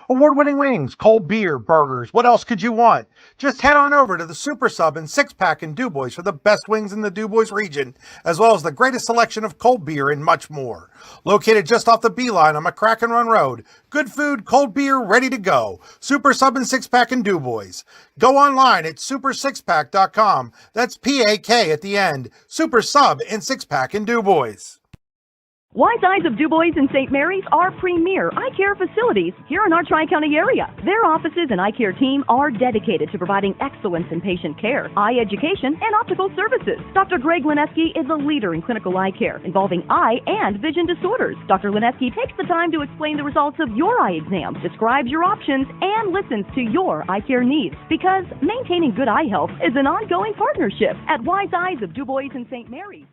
Award-winning wings, cold beer, burgers. What else could you want? Just head on over to the Super Sub and Six Pack in DuBois for the best wings in the DuBois region, as well as the greatest selection of cold beer and much more. Located just off the Beeline on McCracken Run Road. Good food, cold beer, ready to go. Super Sub and Six Pack in DuBois. Go online at supersixpack.com. That's P-A-K at the end. Super Sub and Six Pack in DuBois. Wise Eyes of DuBois and St. Mary's are premier eye care facilities here in our Tri-County area. Their offices and eye care team are dedicated to providing excellence in patient care, eye education, and optical services. Dr. Greg Lineski is a leader in clinical eye care involving eye and vision disorders. Dr. Lineski takes the time to explain the results of your eye exam, describes your options, and listens to your eye care needs, because maintaining good eye health is an ongoing partnership at Wise Eyes of DuBois and St. Mary's.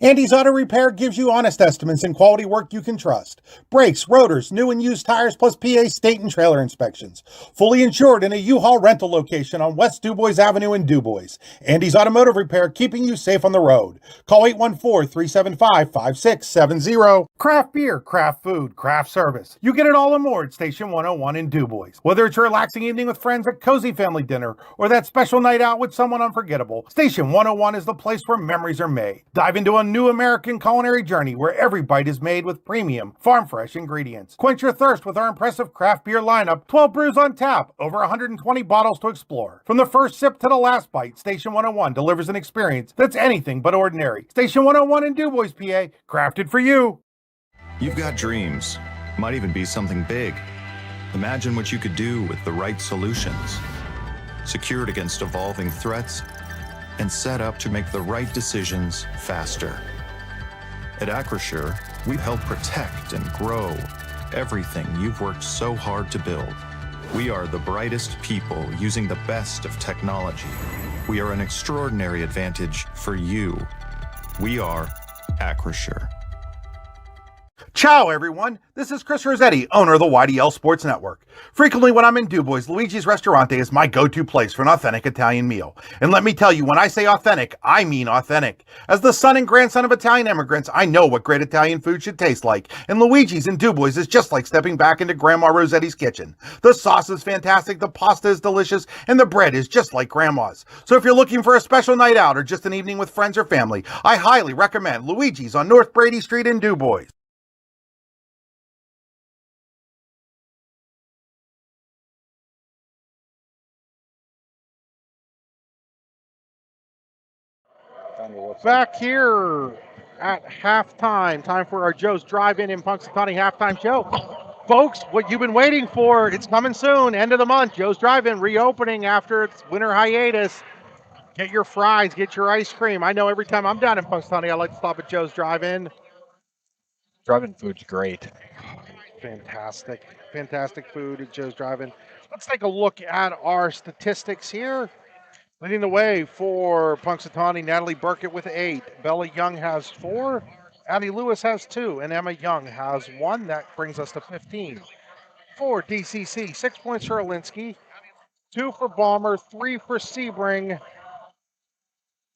Andy's Auto Repair gives you honest estimates and quality work you can trust. Brakes, rotors, new and used tires, plus PA state and trailer inspections. Fully insured in a U-Haul rental location on West DuBois Avenue in DuBois. Andy's Automotive Repair, keeping you safe on the road. Call 814-375-5670. Craft beer, craft food, craft service. You get it all and more at Station 101 in DuBois. Whether it's a relaxing evening with friends at cozy family dinner or that special night out with someone unforgettable, Station 101 is the place where memories are made. Dive into a new American culinary journey where every bite is made with premium, farm-fresh ingredients. Quench your thirst with our impressive craft beer lineup, 12 brews on tap, over 120 bottles to explore. From the first sip to the last bite, Station 101 delivers an experience that's anything but ordinary. Station 101 in DuBois, PA, crafted for you. You've got dreams, might even be something big. Imagine what you could do with the right solutions. Secured against evolving threats and set up to make the right decisions faster. At Acrisure, we help protect and grow everything you've worked so hard to build. We are the brightest people using the best of technology. We are an extraordinary advantage for you. We are Acrisure. Ciao, everyone. This is Chris Rossetti, owner of the YDL Sports Network. Frequently when I'm in DuBois, Luigi's Ristorante is my go-to place for an authentic Italian meal. And let me tell you, when I say authentic, I mean authentic. As the son and grandson of Italian immigrants, I know what great Italian food should taste like. And Luigi's in DuBois is just like stepping back into Grandma Rossetti's kitchen. The sauce is fantastic, the pasta is delicious, and the bread is just like Grandma's. So if you're looking for a special night out or just an evening with friends or family, I highly recommend Luigi's on North Brady Street in DuBois. Back here at halftime, time for our Joe's Drive-In Punxsutawney halftime show. Folks, what you've been waiting for, it's coming soon, end of the month. Joe's Drive-In reopening after its winter hiatus. Get your fries, get your ice cream. I know every time I'm down in Punxsutawney, I like to stop at Joe's Drive-In. Drive-in food's great. Fantastic, fantastic food at Joe's Drive-In. Let's take a look at our statistics here. Leading the way for Punxsutawney, Natalie Burkett with 8. Bella Young has 4. Addie Lewis has 2. And Emma Young has 1. That brings us to 15. For DCC, 6 points for Alinsky, 2 for Balmer, 3 for Sebring,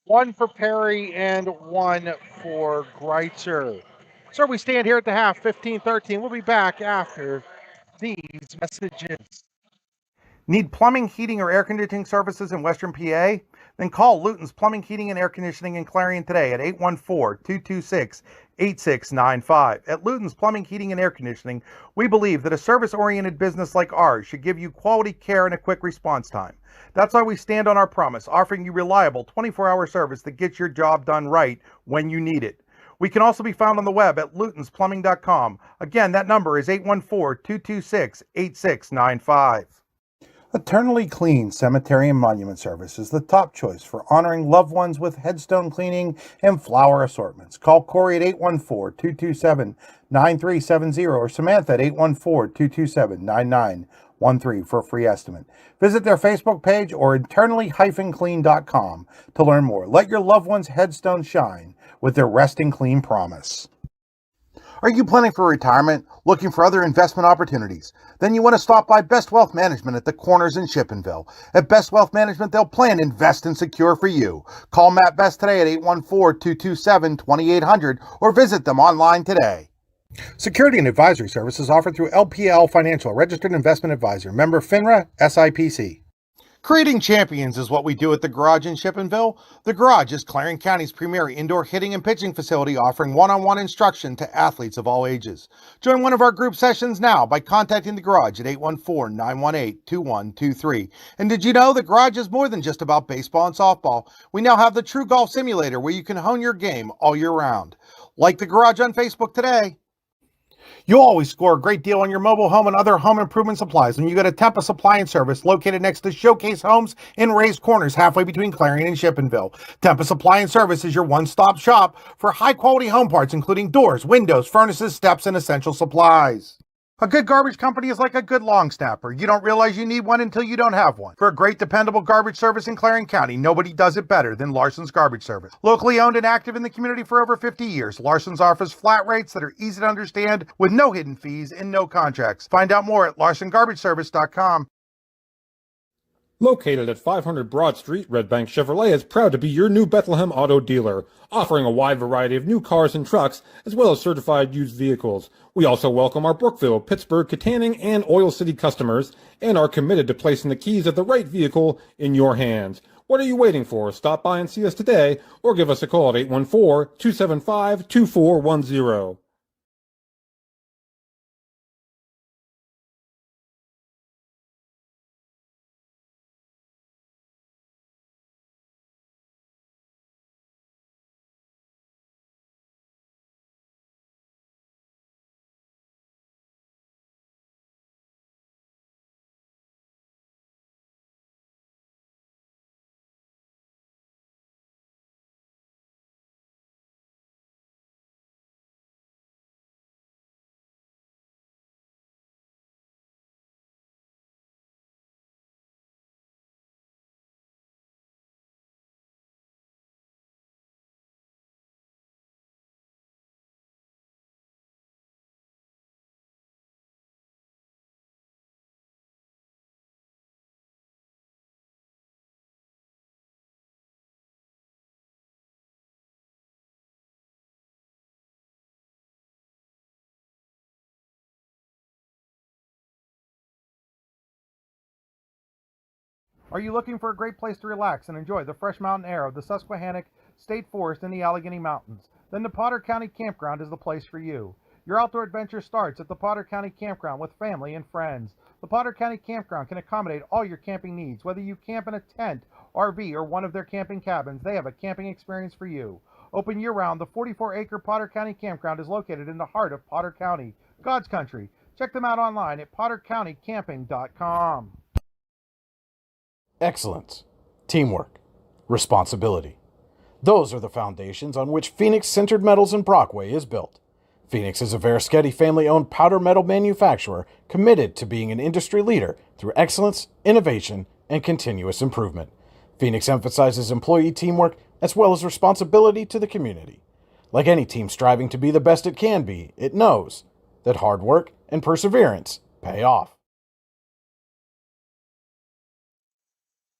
1 for Perry, and 1 for Greitzer. So we stand here at the half, 15-13. We'll be back after these messages. Need plumbing, heating, or air conditioning services in Western PA? Then call Luton's Plumbing, Heating, and Air Conditioning in Clarion today at 814-226-8695. At Luton's Plumbing, Heating, and Air Conditioning, we believe that a service-oriented business like ours should give you quality care and a quick response time. That's why we stand on our promise, offering you reliable 24-hour service that gets your job done right when you need it. We can also be found on the web at lutonsplumbing.com. Again, that number is 814-226-8695. Eternally Clean Cemetery and Monument Service is the top choice for honoring loved ones with headstone cleaning and flower assortments. Call Corey at 814-227-9370 or Samantha at 814-227-9913 for a free estimate. Visit their Facebook page or eternally-clean.com to learn more. Let your loved one's headstone shine with their Resting Clean promise. Are you planning for retirement? Looking for other investment opportunities? Then you want to stop by Best Wealth Management at the Corners in Shippenville. At Best Wealth Management, they'll plan, invest, and secure for you. Call Matt Best today at 814-227-2800 or visit them online today. Security and advisory services offered through LPL Financial, registered investment advisor, member FINRA, SIPC. Creating champions is what we do at the Garage in Shippenville. The Garage is Clarion County's premier indoor hitting and pitching facility, offering one-on-one instruction to athletes of all ages. Join one of our group sessions now by contacting the Garage at 814-918-2123. And did you know the Garage is more than just about baseball and softball? We now have the True Golf Simulator where you can hone your game all year round. Like the Garage on Facebook today. You'll always score a great deal on your mobile home and other home improvement supplies when you go to Tempa Supply and Service, located next to Showcase Homes in Raised Corners, halfway between Clarion and Shippenville. Tempa Supply and Service is your one-stop shop for high-quality home parts, including doors, windows, furnaces, steps, and essential supplies. A good garbage company is like a good long snapper. You don't realize you need one until you don't have one. For a great, dependable garbage service in Clarion County, nobody does it better than Larson's Garbage Service. Locally owned and active in the community for over 50 years, Larson's offers flat rates that are easy to understand with no hidden fees and no contracts. Find out more at larsongarageservice.com. Located at 500 Broad Street, Red Bank Chevrolet is proud to be your new Bethlehem auto dealer, offering a wide variety of new cars and trucks, as well as certified used vehicles. We also welcome our Brookville, Pittsburgh, Katanning, and Oil City customers, and are committed to placing the keys of the right vehicle in your hands. What are you waiting for? Stop by and see us today, or give us a call at 814-275-2410. Are you looking for a great place to relax and enjoy the fresh mountain air of the Susquehannock State Forest and the Allegheny Mountains? Then the Potter County Campground is the place for you. Your outdoor adventure starts at the Potter County Campground with family and friends. The Potter County Campground can accommodate all your camping needs. Whether you camp in a tent, RV, or one of their camping cabins, they have a camping experience for you. Open year-round, the 44-acre Potter County Campground is located in the heart of Potter County, God's country. Check them out online at pottercountycamping.com. Excellence, teamwork, responsibility. Those are the foundations on which Phoenix Sintered Metals in Brockway is built. Phoenix is a Verischetti family-owned powder metal manufacturer committed to being an industry leader through excellence, innovation, and continuous improvement. Phoenix emphasizes employee teamwork as well as responsibility to the community. Like any team striving to be the best it can be, it knows that hard work and perseverance pay off.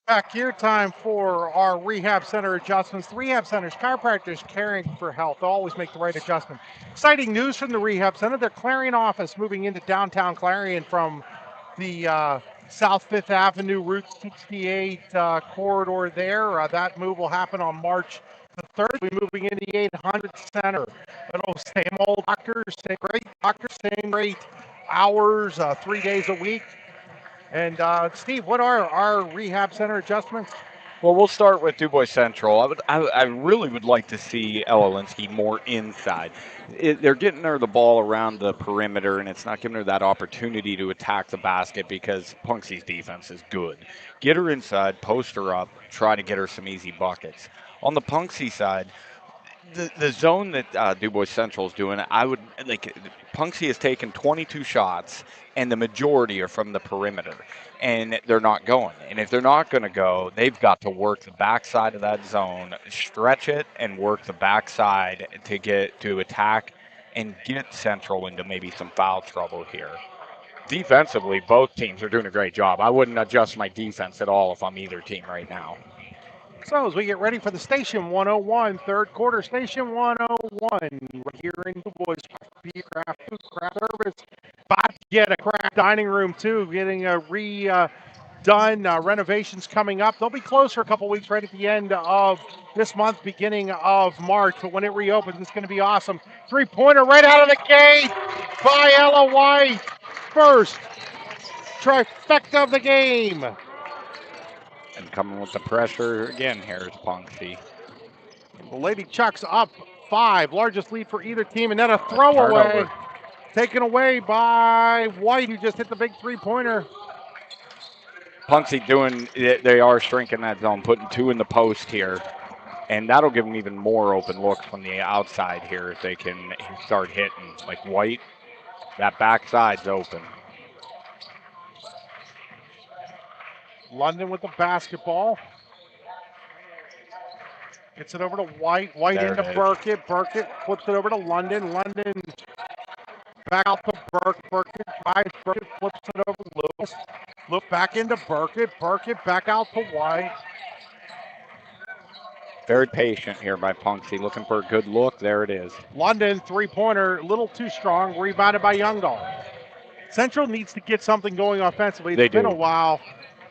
Back here, time for our rehab center adjustments. The rehab centers, chiropractors caring for health, always make the right adjustment. Exciting news from the rehab center. Their Clarion office moving into downtown Clarion from the South 5th Avenue, Route 68 corridor there. That move will happen on March the 3rd. We'll be moving into the 800 center. Same old doctors, same great doctors, same great hours, 3 days a week. And Steve, what are our rehab center adjustments? Well, we'll start with DuBois Central. I really would like to see Ella Linsky more inside. They're getting her the ball around the perimeter, and it's not giving her that opportunity to attack the basket because Punxsy's defense is good. Get her inside, post her up, try to get her some easy buckets. On the Punxsy side, the zone that DuBois Central is doing, Punxsy has taken 22 shots, and the majority are from the perimeter, and they're not going. And if they're not going to go, they've got to work the backside of that zone, stretch it, and work the backside to get to attack and get Central into maybe some foul trouble here. Defensively, both teams are doing a great job. I wouldn't adjust my defense at all if I'm either team right now. So as we get ready for the Station 101, third quarter, Station 101, right here in Du Bois, Craft Food Craft Service. About to get a craft dining room too, getting a done. Renovations coming up. They'll be closed for a couple weeks right at the end of this month, beginning of March. But when it reopens, it's going to be awesome. Three-pointer right out of the gate by Ella White. First trifecta of the game. And coming with the pressure again, here's Punxsutawney. The Lady Chucks up 5. Largest lead for either team. And then a throwaway taken away by White, who just hit the big three-pointer. Punxsutawney they are shrinking that zone, putting 2 in the post here. And that'll give them even more open looks from the outside here if they can start hitting. Like White, that backside's open. London with the basketball. Gets it over to White. White There into Burkett. Burkett flips it over to London. London back out to Burkett. Burkett tries. Burkett flips it over to Lewis. Look back into Burkett. Burkett back out to White. Very patient here by Punxsutawney, looking for a good look. There it is. London, three-pointer, a little too strong. Rebounded by Youngdahl. Central needs to get something going offensively. It's been a while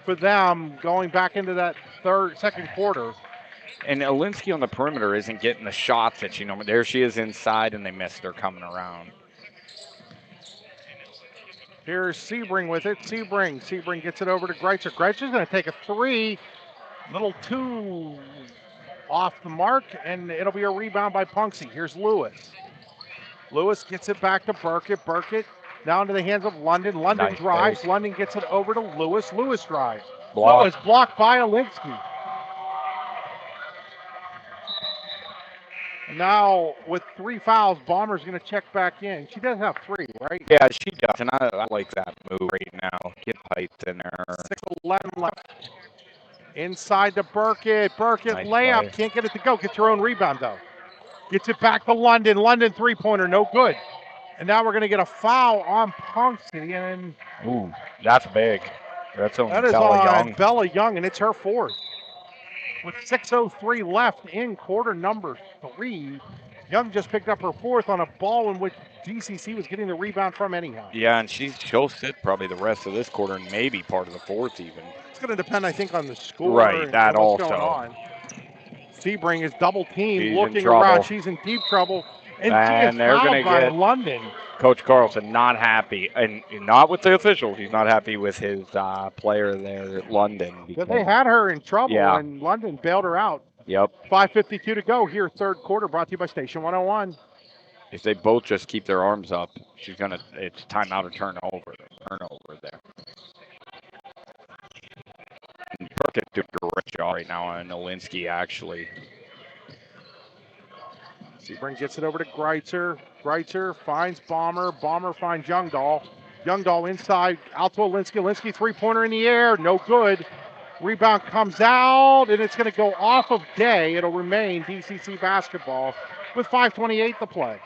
for them going back into that second quarter. And Alinsky on the perimeter isn't getting the shots that you know. There she is inside, and they missed her coming around. Here's Sebring with it. Sebring gets it over to Greitzer. Greitzer's going to take a three. Little too off the mark, and it'll be a rebound by Punxsutawney. Here's Lewis. Lewis gets it back to Burkett. Burkett down to the hands of London. London Nice drives. pace. London gets it over to Lewis. Lewis drives. Block. Lewis blocked by Alinsky. Now, with 3 fouls, Bomber's going to check back in. She does have 3, right? Yeah, she does, and I like that move right now. Get height in there. 6:11 left. Inside to Burkett. Burkett Nice layup. play. Can't get it to go. Gets her own rebound, though. Gets it back to London. London three-pointer. No good. And now we're going to get a foul on Punxsutawney. And Ooh, that's big. That's on that is Bella on Young. Bella Young, and it's her 4th. With 6:03 left in quarter number 3, Young just picked up her 4th on a ball in which DCC was getting the rebound from anyhow. Yeah, and she'll sit probably the rest of this quarter and maybe part of the 4th even. It's going to depend, I think, on the score. Right, and that what's also. going on. Sebring is double teamed, She's in looking trouble. around. She's in deep trouble. And she And is they're fouled gonna by get- London. Coach Carlson not happy, and not with the officials. He's not happy with his player there at London. But they had her in trouble, Yeah. and London bailed her out. Yep. 5:52 to go here, third quarter, brought to you by Station 101. If they both just keep their arms up, it's timeout or turnover there. And Burkett doing a great job right now on Nowinski, actually. Sebring gets it over to Greitzer. Greitzer finds Bomber. Bomber finds Youngdahl. Youngdahl inside, out to Alinsky. Alinsky three-pointer in the air, no good. Rebound comes out, and it's going to go off of Day. It'll remain DCC basketball with 5:28 to play.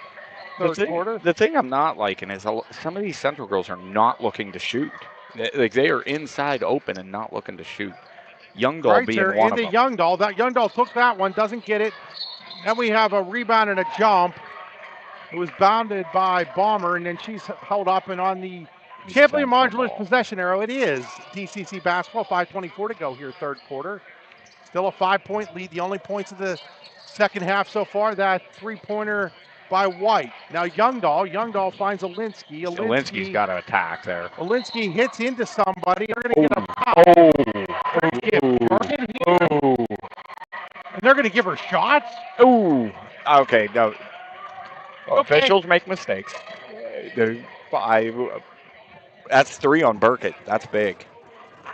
Third quarter. The thing I'm not liking is some of these Central girls are not looking to shoot. They are inside open and not looking to shoot. Youngdahl being Greitzer one of into them. Youngdahl. Youngdahl took that one, doesn't get it. Then we have a rebound and a jump. It was bounded by Bomber, and then she's held up and on the Champion Modulars possession arrow. It is DCC basketball. 5:24 to go here, third quarter. Still a 5-point lead. The only points of the second half so far, that three-pointer by White. Now Youngdahl finds Alinsky. Alinsky's got to attack there. Alinsky hits into somebody. They're going to get a foul. And they're going to give her shots. Ooh. Okay, no. Okay. Officials make mistakes. That's 3 on Burkett. That's big.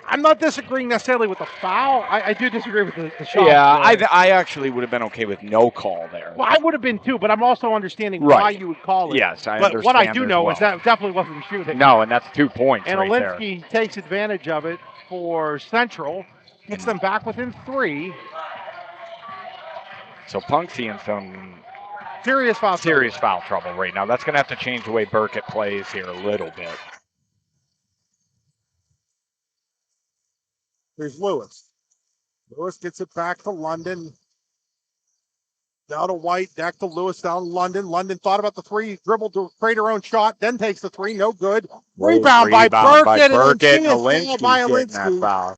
I'm not disagreeing necessarily with the foul. I do disagree with the shot. Yeah, I actually would have been okay with no call there. Well, I would have been too, but I'm also understanding why you would call it. Yes, I but understand. what I do know as is well. that definitely wasn't shooting. No, and that's 2 points And right there. Alinsky takes advantage of it for Central, gets them back within 3. So Punxsutawney in some Serious foul. Serious foul trouble right now. That's going to have to change the way Burkett plays here a little bit. Here's Lewis. Lewis gets it back to London. Down to White, back to Lewis, down to London. London thought about the three, dribbled to create her own shot, then takes the three, no good. Rebound by Burkett, and then she is fouled by Alinsky.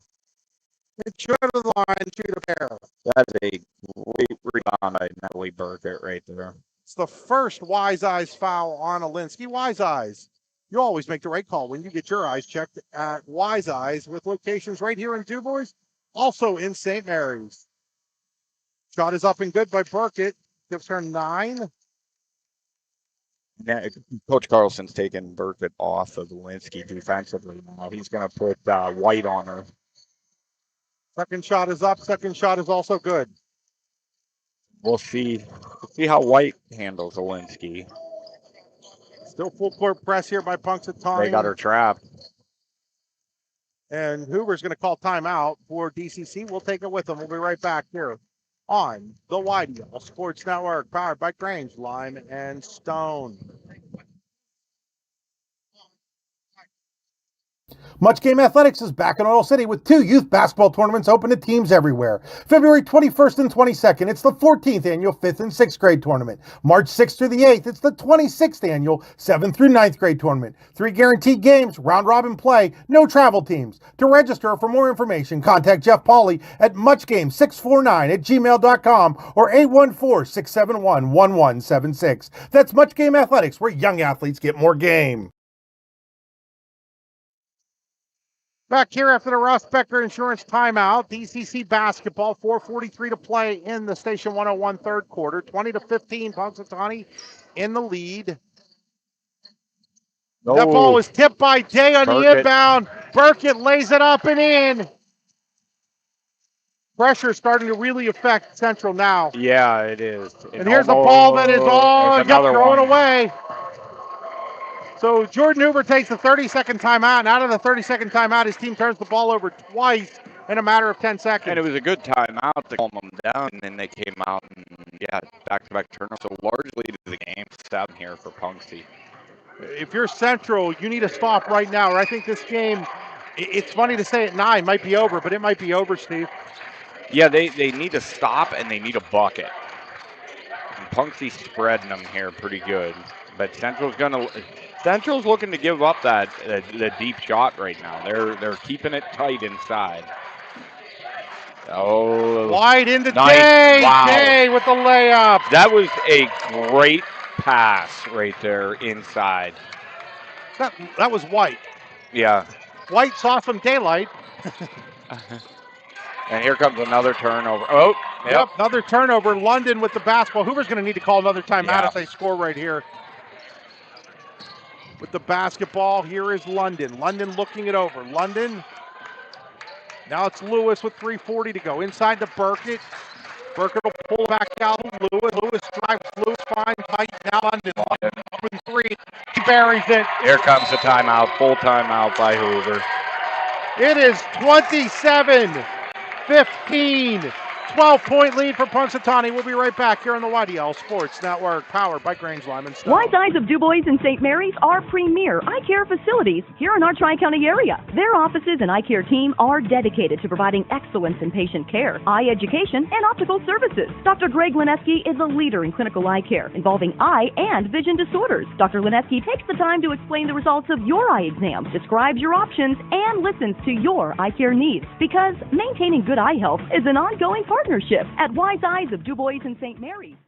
It should have the line, shoot a pair. That's a great rebound by Natalie Burkett right there. It's the first Wise Eyes foul on Alinsky. Wise Eyes, you always make the right call when you get your eyes checked at Wise Eyes, with locations right here in DuBois, also in St. Mary's. Shot is up and good by Burkett. Gives her 9. Now, Coach Carlson's taking Burkett off of Alinsky defensively now. He's going to put White on her. Second shot is up. Second shot is also good. We'll see how White handles Alinsky. Still full court press here by Punxsutawney. They got her trapped. And Hoover's going to call timeout for DCC. We'll take it with them. We'll be right back here on the YDL Sports Network, powered by Grange, Lime, and Stone. Much Game Athletics is back in Oil City with 2 youth basketball tournaments open to teams everywhere. February 21st and 22nd, it's the 14th annual 5th and 6th grade tournament. March 6th through the 8th, it's the 26th annual 7th through 9th grade tournament. 3 guaranteed games, round robin play, no travel teams. To register or for more information, contact Jeff Pauley at muchgame649@gmail.com or 814-671-1176. That's Much Game Athletics, where young athletes get more game. Back here after the Ross Becker Insurance timeout, DCC basketball, 4:43 to play in the Station 101 third quarter, 20-15, Punxsutawney in the lead. No. That ball was tipped by Day on the inbound. Burkett lays it up and in. Pressure starting to really affect Central now. Yeah, it is. And here's a ball that is all thrown away. So Jordan Hoover takes the 30-second timeout, and out of the 30-second timeout, his team turns the ball over twice in a matter of 10 seconds. And it was a good timeout to calm them down, and then they came out and, back-to-back turnovers. So largely the game 7 here for Punxsy. If you're Central, you need to stop right now. Or I think this game, it's funny to say at 9, might be over, but it might be over, Steve. Yeah, they need to stop, and they need a bucket. And Punxsy's spreading them here pretty good. But Central's looking to give up that the deep shot right now. They're keeping it tight inside. Oh, wide into nice. Day. Wow. Day with the layup. That was a great pass right there inside. That was White. Yeah. White saw some daylight. And here comes another turnover. Oh, yep. Another turnover. London with the basketball. Hoover's going to need to call another timeout if they score right here. With the basketball, here is London. London looking it over. London. Now it's Lewis with 3:40 to go. Inside to Burkett. Burkett will pull back out to Lewis. Lewis drives. Lewis finds Mike. Now London. London open 3. He buries it. Here comes the timeout. Full timeout by Hoover. It is 27-15. 12-point lead for Punxsutawney. We'll be right back here on the YDL Sports Network, powered by Grange, Lime, and Stone. Wise Eyes of DuBois and St. Mary's are premier eye care facilities here in our Tri-County area. Their offices and eye care team are dedicated to providing excellence in patient care, eye education, and optical services. Dr. Greg Lineski is a leader in clinical eye care involving eye and vision disorders. Dr. Lineski takes the time to explain the results of your eye exam, describes your options, and listens to your eye care needs. Because maintaining good eye health is an ongoing partnership at Wise Eyes of DuBois and St. Mary's.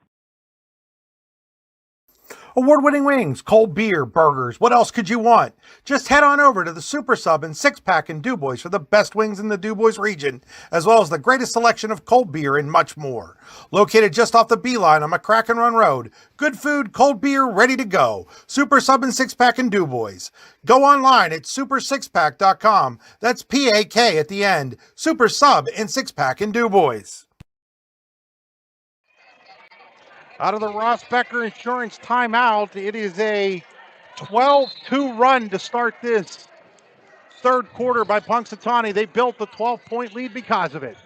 Award-winning wings, cold beer, burgers, what else could you want? Just head on over to the Super Sub and 6-Pack in DuBois for the best wings in the DuBois region, as well as the greatest selection of cold beer and much more. Located just off the Beeline on McCracken Run Road. Good food, cold beer, ready to go. Super Sub and 6-Pack in DuBois. Go online at super6pack.com. That's P-A-K at the end. Super Sub and 6-Pack in DuBois. Out of the Ross Becker Insurance timeout, it is a 12-2 run to start this third quarter by Punxsutawney. They built the 12-point lead because of it.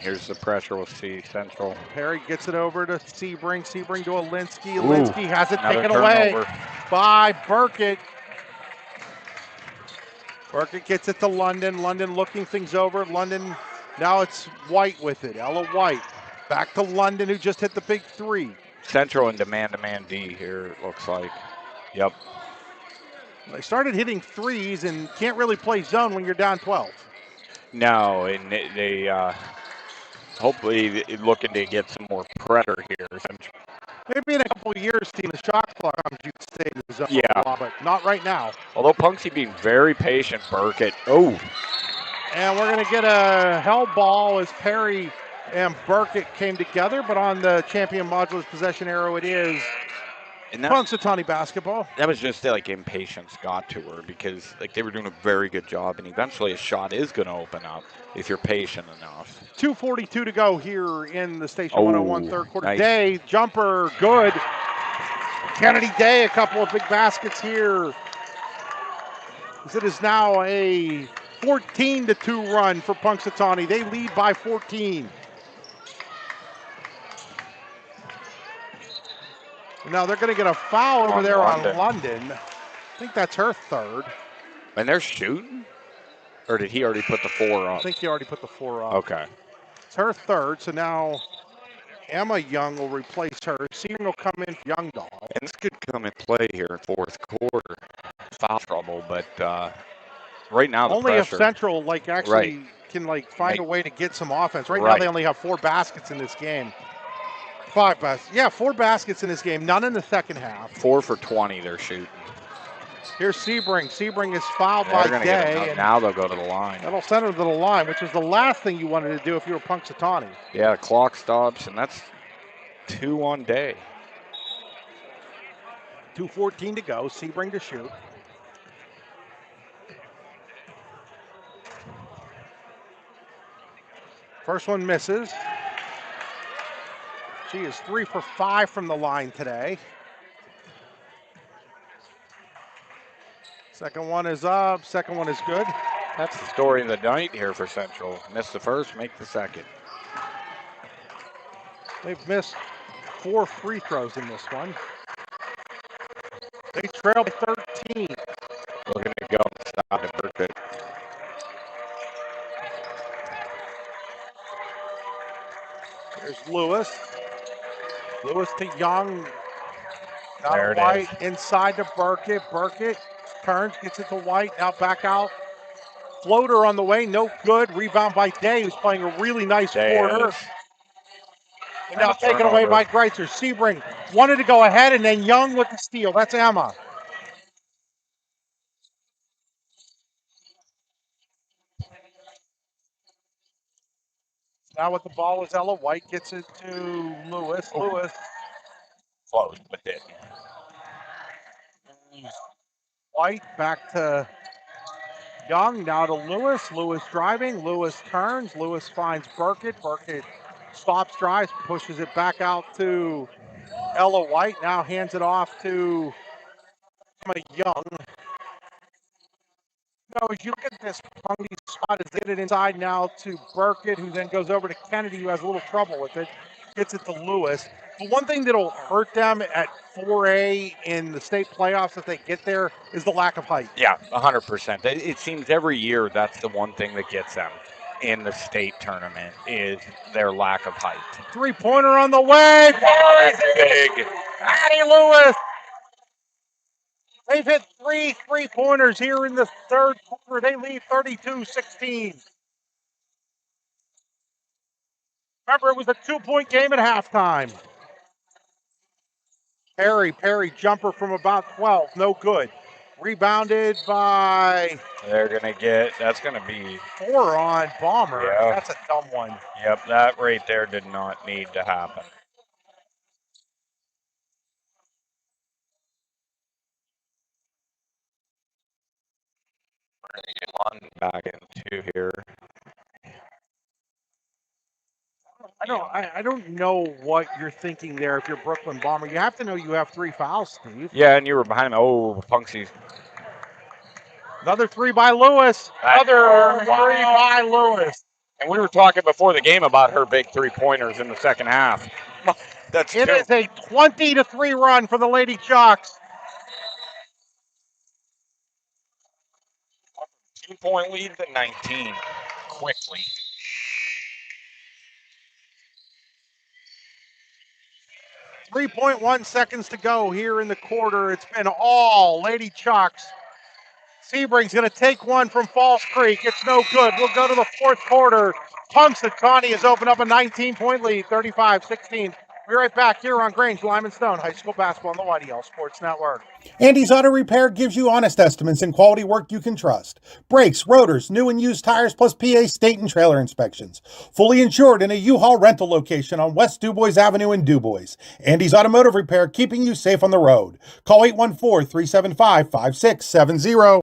Here's the pressure we'll see Central. Perry gets it over to Sebring. Sebring to Alinsky. Ooh, Alinsky has it another taken away turnover. by Burkett. Burkett gets it to London. London looking things over. London, now it's White with it. Ella White. Back to London, who just hit the big three. Central in man-to-man D here, it looks like. Yep. They started hitting threes and can't really play zone when you're down 12. No, and they hopefully looking to get some more pressure here. Maybe in a couple of years, team, the shot clock comes, you can stay in the zone Yeah. a lot, but not right now. Although Punxsutawney being very patient, Burkett. Oh. And we're going to get a hell ball as Perry and Burkett came together, but on the champion modulus possession arrow, it is Punxsutawney basketball. That was just like impatience got to her because like they were doing a very good job, and eventually a shot is going to open up if you're patient enough. 2:42 to go here in the Station 101 third quarter. Nice. Day, jumper, good. Kennedy Day, a couple of big baskets here. As it is now a 14-2 run for Punxsutawney. They lead by 14. Now they're going to get a foul over there on London. I think that's her third. And they're shooting? Or did he already put the 4 up? I think he already put the 4 up. Okay. It's her third, so now Emma Young will replace her. Searing will come in for Young Dog. And this could come and play here in fourth quarter. Foul trouble, but right now the only pressure. if Central actually can find a way to get some offense. Right now they only have 4 baskets in this game. 5 baskets. Yeah, 4 baskets in this game. None in the second half. 4 for 20 they're shooting. Here's Sebring. Sebring is fouled by Day. Now they'll go to the line. That'll send them to the line, which was the last thing you wanted to do if you were Punxsutawney. Yeah, the clock stops, and that's 2 on Day. 2:14 to go. Sebring to shoot. First one misses. She is 3 for 5 from the line today. Second one is up. Second one is good. That's the story of the night here for Central. Miss the first, make the second. They've missed 4 free throws in this one. They trail by 13. Looking to go and stop it. Perfect. There's Lewis. Lewis to Young. There it White inside to Burkett. Burkett turns, gets it to White. Now back out. Floater on the way, no good. Rebound by Day, who's playing a really nice quarter. And now taken away by Greitzer. Sebring wanted to go ahead, and then Young with the steal. That's Emma. Now with the ball is Ella. White gets it to Lewis. Lewis. Close, but did. White back to Young. Now to Lewis. Lewis driving. Lewis turns. Lewis finds Burkett. Burkett stops, drives, pushes it back out to Ella White. Now hands it off to Emma Young. As you look at this Punxsutawney spot, is get it inside now to Burkett, who then goes over to Kennedy, who has a little trouble with it. Gets it to Lewis. The one thing that'll hurt them at 4A in the state playoffs if they get there is the lack of height. Yeah, 100%. It seems every year that's the one thing that gets them in the state tournament is their lack of height. 3-pointer on the way. That's big. Addie Lewis. They've hit 3 3-pointers here in the third quarter. They lead 32-16. Remember, it was a 2-point game at halftime. Perry, jumper from about 12, no good. Rebounded by... They're going to get, that's going to be... 4 on Bomber. Yeah. That's a dumb one. Yep, that right there did not need to happen. We're going to get London back into here. I don't know what you're thinking there if you're Brooklyn Bomber. You have to know you have 3 fouls, Steve. Yeah, and you were behind him. Oh, Punxsy's. Another 3 by Lewis. Another 3 by Lewis. And we were talking before the game about her big three-pointers in the second half. That's It two. is a 20-3 run for the Lady Chalks. 2-point lead to 19 quickly. .1 seconds to go here in the quarter. It's been all Lady Chalks. Sebring's going to take one from Falls Creek. It's no good. We'll go to the fourth quarter. Punxsutawney has opened up a 19-point lead, 35-16. Be right back here on Grange, Lyman Stone High School Basketball on the YDL Sports Network. Andy's Auto Repair gives you honest estimates and quality work you can trust. Brakes, rotors, new and used tires, plus PA state and trailer inspections. Fully insured in a U-Haul rental location on West DuBois Avenue in DuBois. Andy's Automotive Repair, keeping you safe on the road. Call 814-375-5670.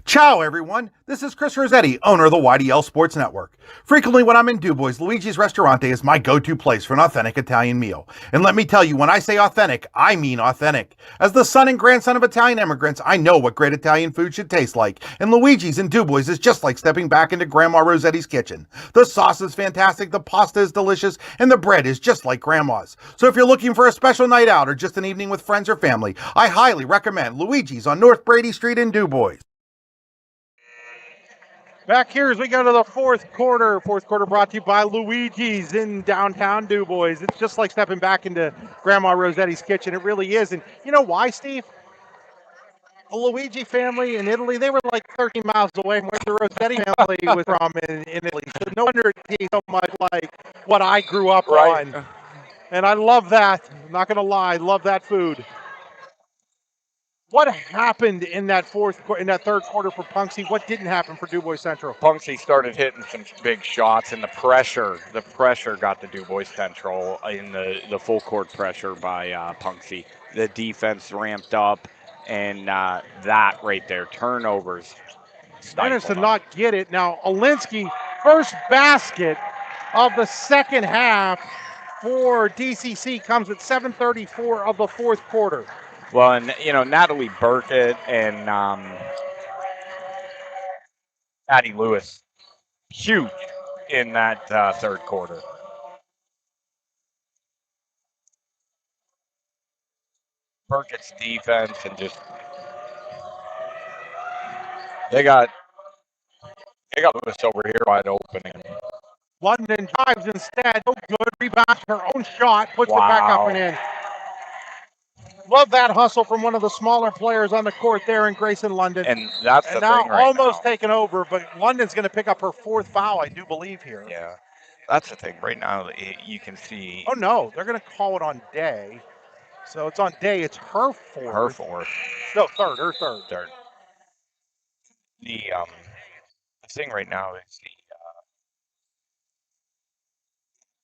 Ciao, everyone. This is Chris Rossetti, owner of the YDL Sports Network. Frequently when I'm in DuBois, Luigi's Ristorante is my go-to place for an authentic Italian meal. And let me tell you, when I say authentic, I mean authentic. As the son and grandson of Italian immigrants, I know what great Italian food should taste like. And Luigi's in DuBois is just like stepping back into Grandma Rossetti's kitchen. The sauce is fantastic, the pasta is delicious, and the bread is just like Grandma's. So if you're looking for a special night out or just an evening with friends or family, I highly recommend Luigi's on North Brady Street in DuBois. Back here as we go to the fourth quarter. Fourth quarter brought to you by Luigi's in downtown DuBois. It's just like stepping back into Grandma Rossetti's kitchen. It really is. And you know why, Steve? The Luigi family in Italy, they were like 13 miles away from where the Rossetti family was from in Italy. So no wonder it tastes so much like what I grew up on. And I love that. I'm not going to lie. I love that food. What happened in that third quarter for Punxsy? What didn't happen for DuBois Central? Punxsy started hitting some big shots, and the pressure got to DuBois Central in the full court pressure by Punxsy. The defense ramped up, and that right there, turnovers. Managed to not get it. Now, Olinsky, first basket of the second half for DCC comes at 7:34 of the fourth quarter. Well, and, you know, Natalie Burkett and Addie Lewis, huge in that third quarter. Burkett's defense and just they got Lewis over here wide open. And London drives instead. No good. Rebounds her own shot. Puts it back up and in. Love that hustle from one of the smaller players on the court there in Grayson London. And that's the now thing right almost now. taken over, but London's going to pick up her fourth foul, I do believe, here. Yeah, that's the thing. Right now, you can see. Oh, no. They're going to call it on Day. So it's on Day. It's her fourth. Her fourth. No, third. Her third. Third. The thing right now is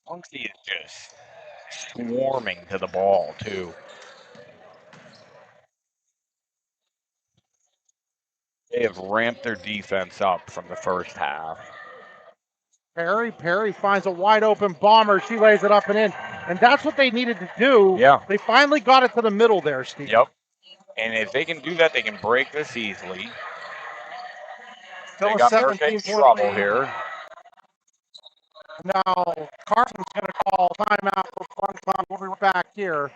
Punxsy is just swarming to the ball, too. They have ramped their defense up from the first half. Perry finds a wide open bomber. She lays it up and in. And that's what they needed to do. Yeah. They finally got it to the middle there, Steve. Yep. And if they can do that, they can break this easily. Still they a got 17 in trouble lead. here. Now, Carson's going to call timeout for Punxsutawney. We'll be back here.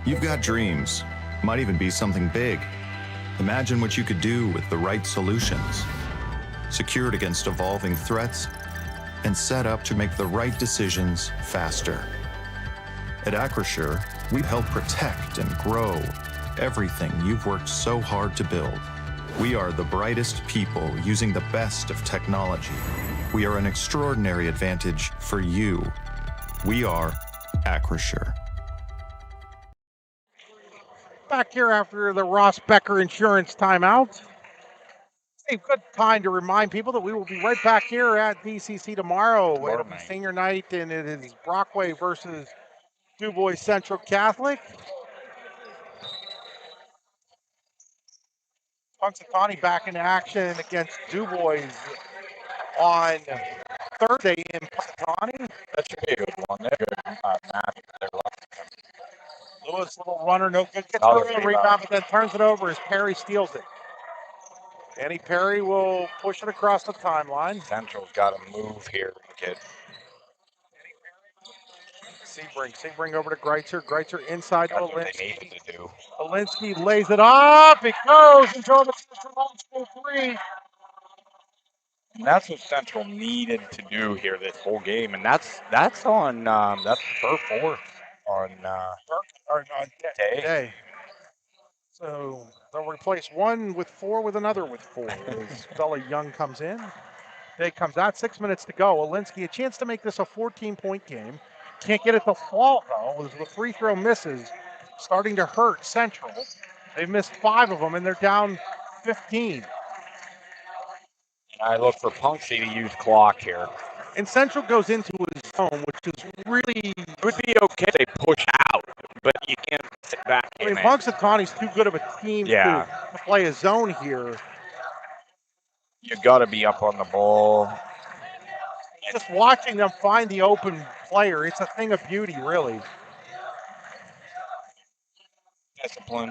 You've got dreams. Might even be something big. Imagine what you could do with the right solutions. Secured against evolving threats and set up to make the right decisions faster. At Acrisure, we help protect and grow everything you've worked so hard to build. We are the brightest people using the best of technology. We are an extraordinary advantage for you. We are Acrisure. Back here after the Ross Becker Insurance timeout. A good time to remind people that we will be right back here at DCC tomorrow. It'll be senior night, and it is Brockway versus DuBois Central Catholic. Punxsutawney back in action against DuBois on Thursday in Punxsutawney. That should be a good one. They're good match. Lewis, little runner, no good. Gets Another her own rebound, but then turns it over as Perry steals it. Danny Perry will push it across the timeline. Central's got to move here and get. Sebring over to Greitzer. Greitzer inside to That's what they Alinsky. needed to do. Alinsky lays it up. It goes into the Central 3. And that's what Central needed to do here this whole game, and that's on that's her fourth on Day. So they'll replace one with 4 with another with 4 as Bella Young comes in. Day comes out, 6 minutes to go. Alinsky, a chance to make this a 14-point game. Can't get it to fall, though, as the free throw misses. Starting to hurt Central. They've missed 5 of them, and they're down 15. I look for Punxsutawney to use clock here. And Central goes into his zone, which is really... It would be okay if they push out, but you can't sit back I in mean, it. Punxsutawney's too good of a team to play a zone here. You got to be up on the ball. Just watching them find the open player, it's a thing of beauty, really. Discipline.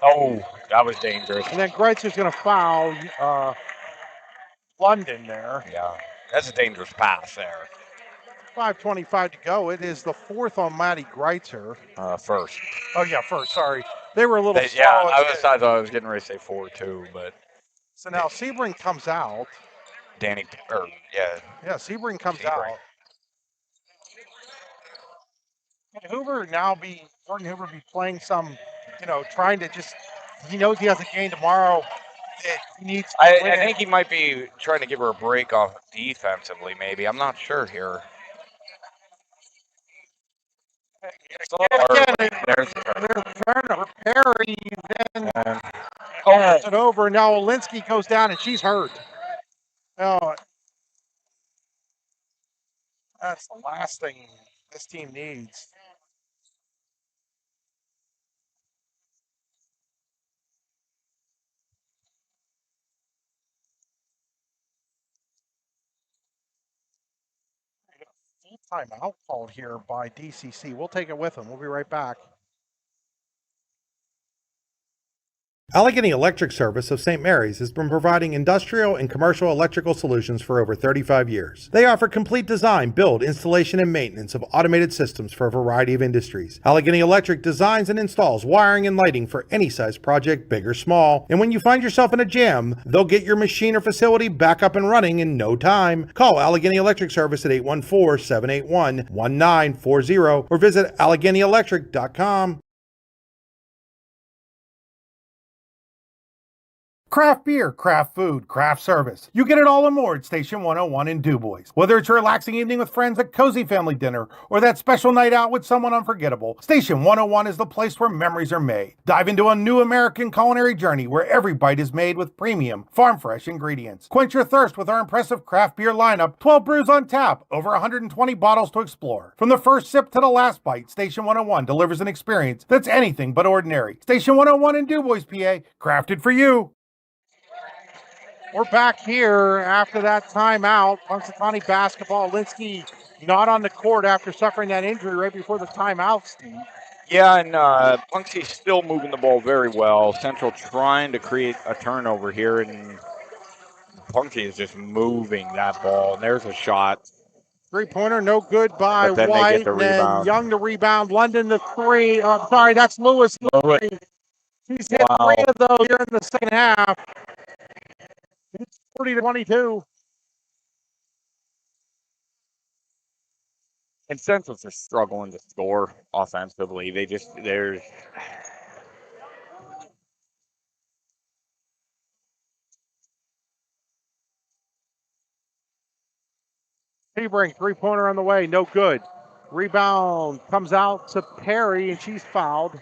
Oh, that was dangerous. And then Greitzer's going to foul London there. Yeah, that's a dangerous pass there. 5:25 to go. It is the 4th on Matty Greitzer. First. Oh, yeah, first. Sorry. They were a little slow. Yeah, I thought I was getting ready to say 4 too, but. So now Sebring comes out. Yeah, Sebring comes out. Can Jordan Hoover be playing some, trying to just, he knows he has a game tomorrow. He needs to I think he might be trying to give her a break off defensively, maybe. I'm not sure here. There's turnover. Perry then turns it over. Now Alinsky goes down and she's hurt. Oh, that's the last thing this team needs. Timeout called here by DCC. We'll take it with them. We'll be right back. Allegheny Electric Service of St. Mary's has been providing industrial and commercial electrical solutions for over 35 years. They offer complete design, build, installation, and maintenance of automated systems for a variety of industries. Allegheny Electric designs and installs wiring and lighting for any size project, big or small. And when you find yourself in a jam, they'll get your machine or facility back up and running in no time. Call Allegheny Electric Service at 814-781-1940 or visit AlleghenyElectric.com. Craft beer, craft food, craft service. You get it all on board Station 101 in DuBois. Whether it's a relaxing evening with friends at cozy family dinner or that special night out with someone unforgettable, Station 101 is the place where memories are made. Dive into a new American culinary journey where every bite is made with premium, farm-fresh ingredients. Quench your thirst with our impressive craft beer lineup, 12 brews on tap, over 120 bottles to explore. From the first sip to the last bite, Station 101 delivers an experience that's anything but ordinary. Station 101 in DuBois, PA, crafted for you. We're back here after that timeout. Punxsutawney basketball. Alinsky not on the court after suffering that injury right before the timeout, Steve. Yeah, and Punxsy's still moving the ball very well. Central trying to create a turnover here, and Punxsy is just moving that ball. And there's a shot. 3-pointer, no good by But then White. they get the rebound. Young to rebound. London the 3. Sorry, that's Lewis. He's hit 3 of those here in the second half. It's 40-22. And Central's just struggling to score offensively. There's. Sebring, 3-pointer on the way, no good. Rebound comes out to Perry, and she's fouled.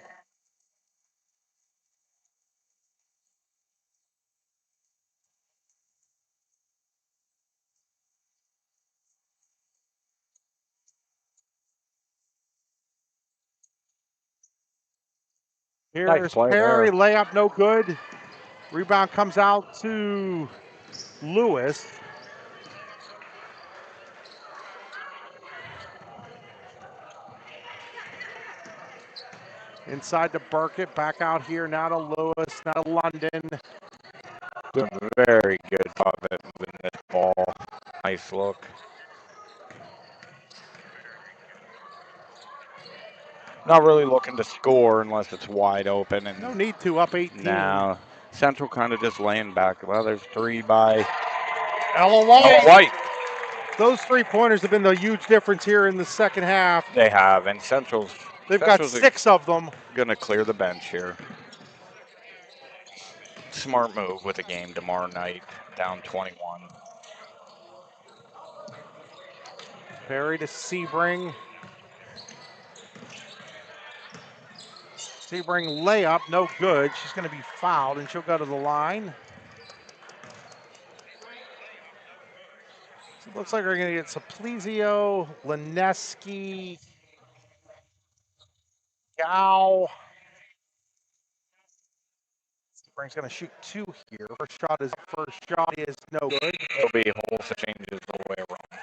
Here's Nice play Perry, there. layup no good. Rebound comes out to Lewis. Inside to Burkett, back out here now to Lewis, now to London. Doing a very good job at moving this ball. Nice look. Not really looking to score unless it's wide open. And No need to, up 18. now Central kind of just laying back. Well, there's 3 by Ella White. Those 3-pointers have been the huge difference here in the second half. They have, and They've got 6 of them. Going to clear the bench here. Smart move with the game tomorrow night, down 21. Perry to Sebring. Sebring layup, no good. She's going to be fouled, and she'll go to the line. So it looks like we're going to get Saplizio, Lineski, Gow. Sebring's going to shoot 2 here. First shot is no good. It'll be wholesale changes the way around.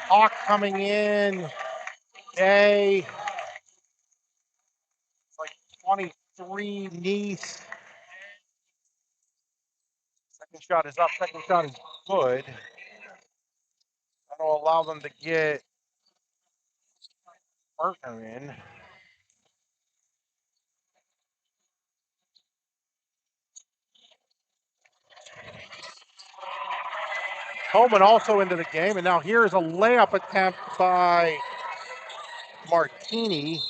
Hawk coming in. Day. It's like 23 Nice. Second shot is up. Second shot is good. That'll allow them to get partner in. Holman also into the game, and now here's a layup attempt by Martini.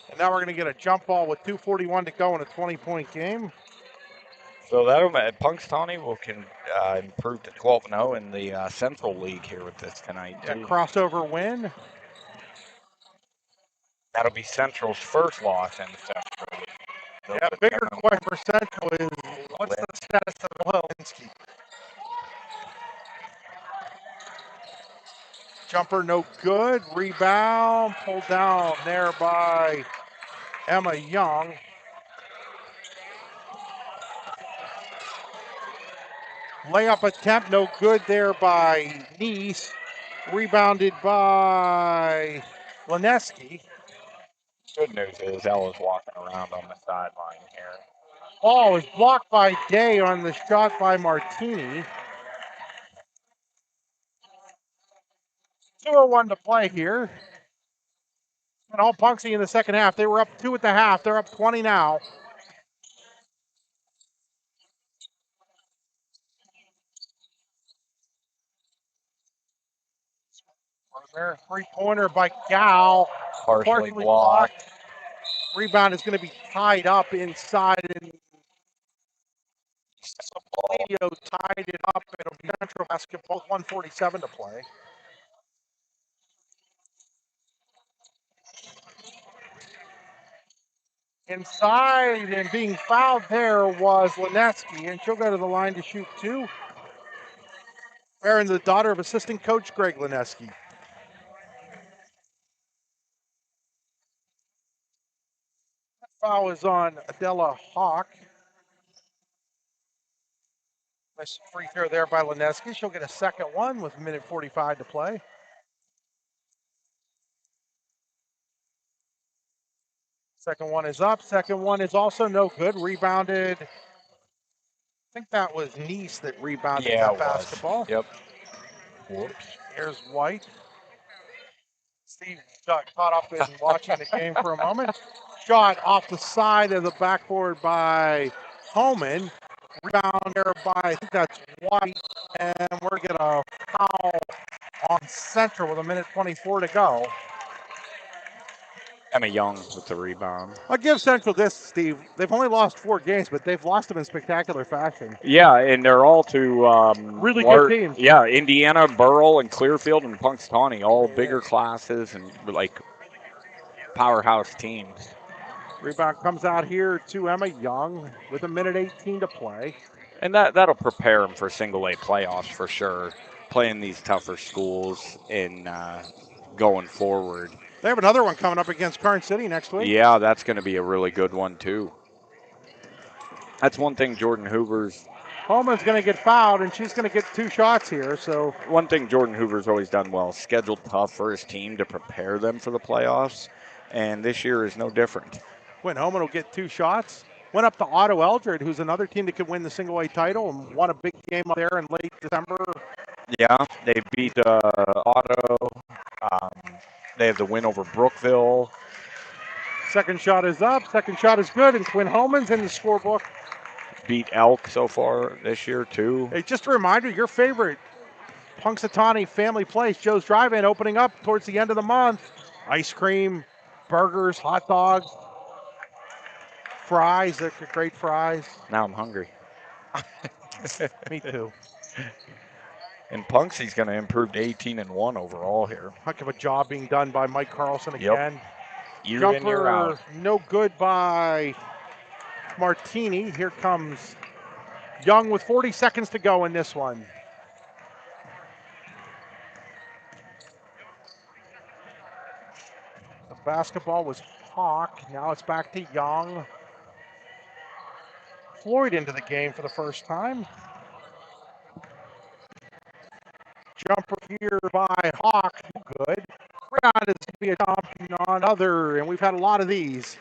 And now we're going to get a jump ball with 2:41 to go in a 20-point game. So that'll Punxsutawney can improve to 12-0 in the Central League here with this tonight. A crossover win. That'll be Central's first loss in the Central League. Yeah, bigger question for Central is what's the status of Lineski? Jumper no good. Rebound pulled down there by Emma Young. Layup attempt no good there by Nice. Rebounded by Lineski. Good news is Ella's walking around on the sideline here. Ball is blocked by Day on the shot by Martini. 2:01 to play here. And all Punxsy in the second half. They were up 2 at the half. They're up 20 now. There, 3-pointer by Gal. Partially blocked. Rebound is going to be tied up inside. And Saplio tied it up. It'll be Central basketball, 1:47 to play. Inside and being fouled there was Lineski, and she'll go to the line to shoot 2. Erin, the daughter of assistant coach Greg Lineski. Foul is on Adela Hawk. Nice free throw there by Lineski. She'll get a second one with 1:45 to play. Second one is up. Second one is also no good. Rebounded. I think that was Nice that rebounded that basketball. Yep. Whoops. Here's White. Steve got caught up in watching the game for a moment. Shot off the side of the backboard by Holman. Rebound there by, I think that's White. And we're going to get a foul on Central with 1:24 to go. Emma Young with the rebound. I'll give Central this, Steve. They've only lost 4 games, but they've lost them in spectacular fashion. Yeah, and they're all to really good teams. Yeah, Indiana, Burrell, and Clearfield, and Punxsutawney, all bigger classes and like powerhouse teams. Rebound comes out here to Emma Young with 1:18 to play. And that'll prepare them for single A playoffs for sure, playing these tougher schools and going forward. They have another one coming up against Karn City next week. Yeah, that's going to be a really good one too. That's one thing Jordan Hoover's Homa's going to get fouled, and she's going to get 2 shots here. So One thing Jordan Hoover's always done well, scheduled tough for his team to prepare them for the playoffs, and this year is no different. Quinn Homan will get 2 shots. Went up to Otto Eldred, who's another team that could win the single A title, and won a big game up there in late December. Yeah, they beat Otto. They have the win over Brookville. Second shot is up. Second shot is good, and Quinn Homan's in the scorebook. Beat Elk so far this year, too. Hey, just a reminder, your favorite Punxsutawney family place, Joe's Drive-In, opening up towards the end of the month. Ice cream, burgers, hot dogs, fries, they're great fries. Now I'm hungry. Me too. And Punxsy's going to improve to 18-1 overall here. Heck of a job being done by Mike Carlson again. Year in, year out. No good by Martini. Here comes Young with 40 seconds to go in this one. The basketball was Hawk. Now it's back to Young. Floyd into the game for the first time. Jumper here by Hawk. Good. Rebound is going to be a champion on other, and we've had a lot of these.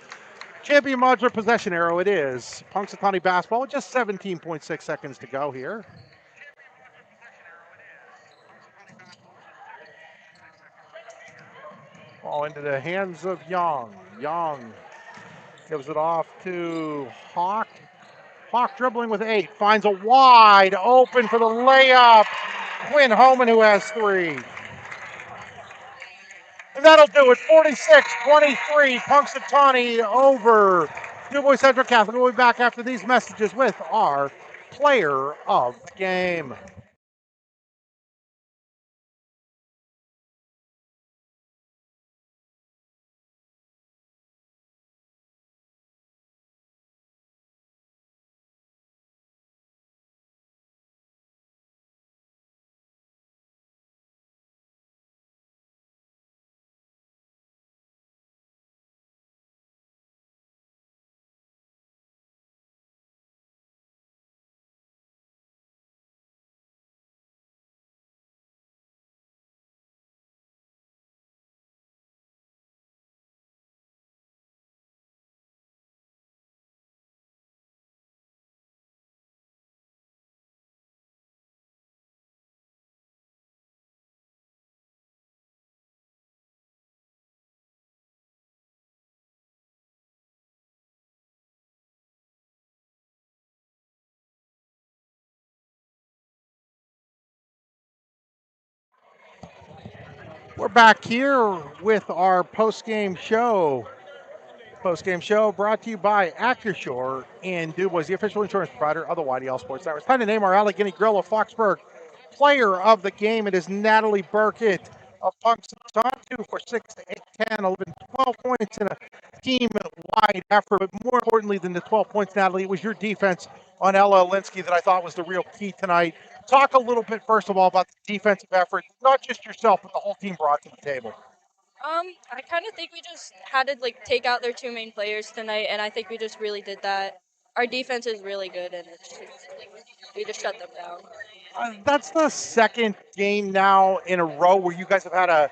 Champion modular possession arrow it is. Punxsutawney basketball with just 17.6 seconds to go here. Ball into the hands of Young. Young gives it off to Hawk. Hawk dribbling with 8. Finds a wide open for the layup. Quinn Homan, who has 3. And that'll do it. 46-23. Punxsutawney over DuBois Central Catholic. We'll be back after these messages with our player of the game. We're back here with our post-game show. Post-game show brought to you by Acrisure and DuBois, the official insurance provider of the YDL Sports Network. It's time to name our Allegheny Grill of Foxburg player of the game. It is Natalie Burkett of Punxsutawney, 2 for 6, 8, 10, 11, 12 points in a team-wide effort. But more importantly than the 12 points, Natalie, it was your defense on Ella Alinsky that I thought was the real key tonight. Talk a little bit, first of all, about the defensive effort, not just yourself, but the whole team brought to the table. I kind of think we just had to take out their 2 main players tonight, and I think we just really did that. Our defense is really good, and we just shut them down. That's the second game now in a row where you guys have had a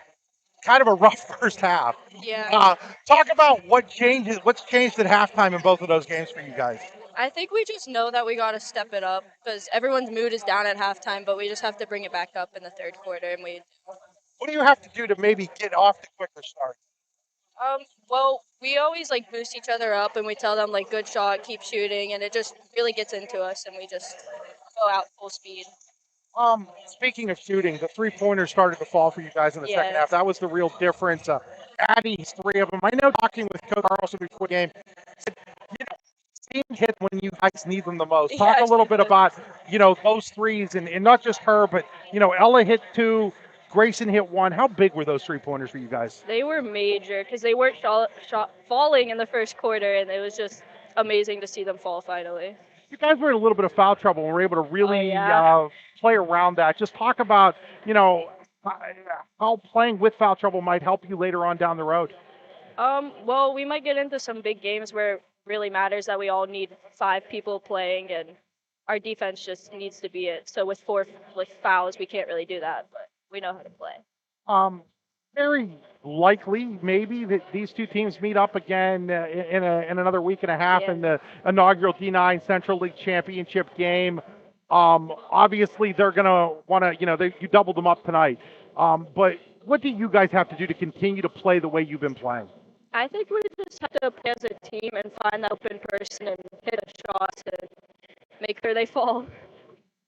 kind of a rough first half. Yeah. Talk about what's changed at halftime in both of those games for you guys. I think we just know that we got to step it up because everyone's mood is down at halftime, but we just have to bring it back up in the third quarter, and What do you have to do to maybe get off the quicker start? Well, we always boost each other up, and we tell them good shot, keep shooting, and it just really gets into us, and we just go out full speed. Speaking of shooting, the 3-pointers started to fall for you guys in the second half. That was the real difference. Addie's 3 of them. I know talking with Coach Carlson before the game, said, teams hit when you guys need them the most. Talk a little bit about, those threes and not just her, but, Ella hit 2, Grayson hit 1. How big were those 3-pointers for you guys? They were major because they weren't falling in the first quarter, and it was just amazing to see them fall finally. You guys were in a little bit of foul trouble and were able to really play around that. Just talk about, how playing with foul trouble might help you later on down the road. Well, we might get into some big games where it really matters that we all need 5 people playing, and our defense just needs to be it. So with 4 fouls, we can't really do that, but we know how to play. Very likely, maybe, that these two teams meet up again in another week and a half in the inaugural D9 Central League Championship game. Obviously, they're going to want to, you doubled them up tonight. But what do you guys have to do to continue to play the way you've been playing? I think we just have to play as a team and find the open person and hit a shot and make sure they fall.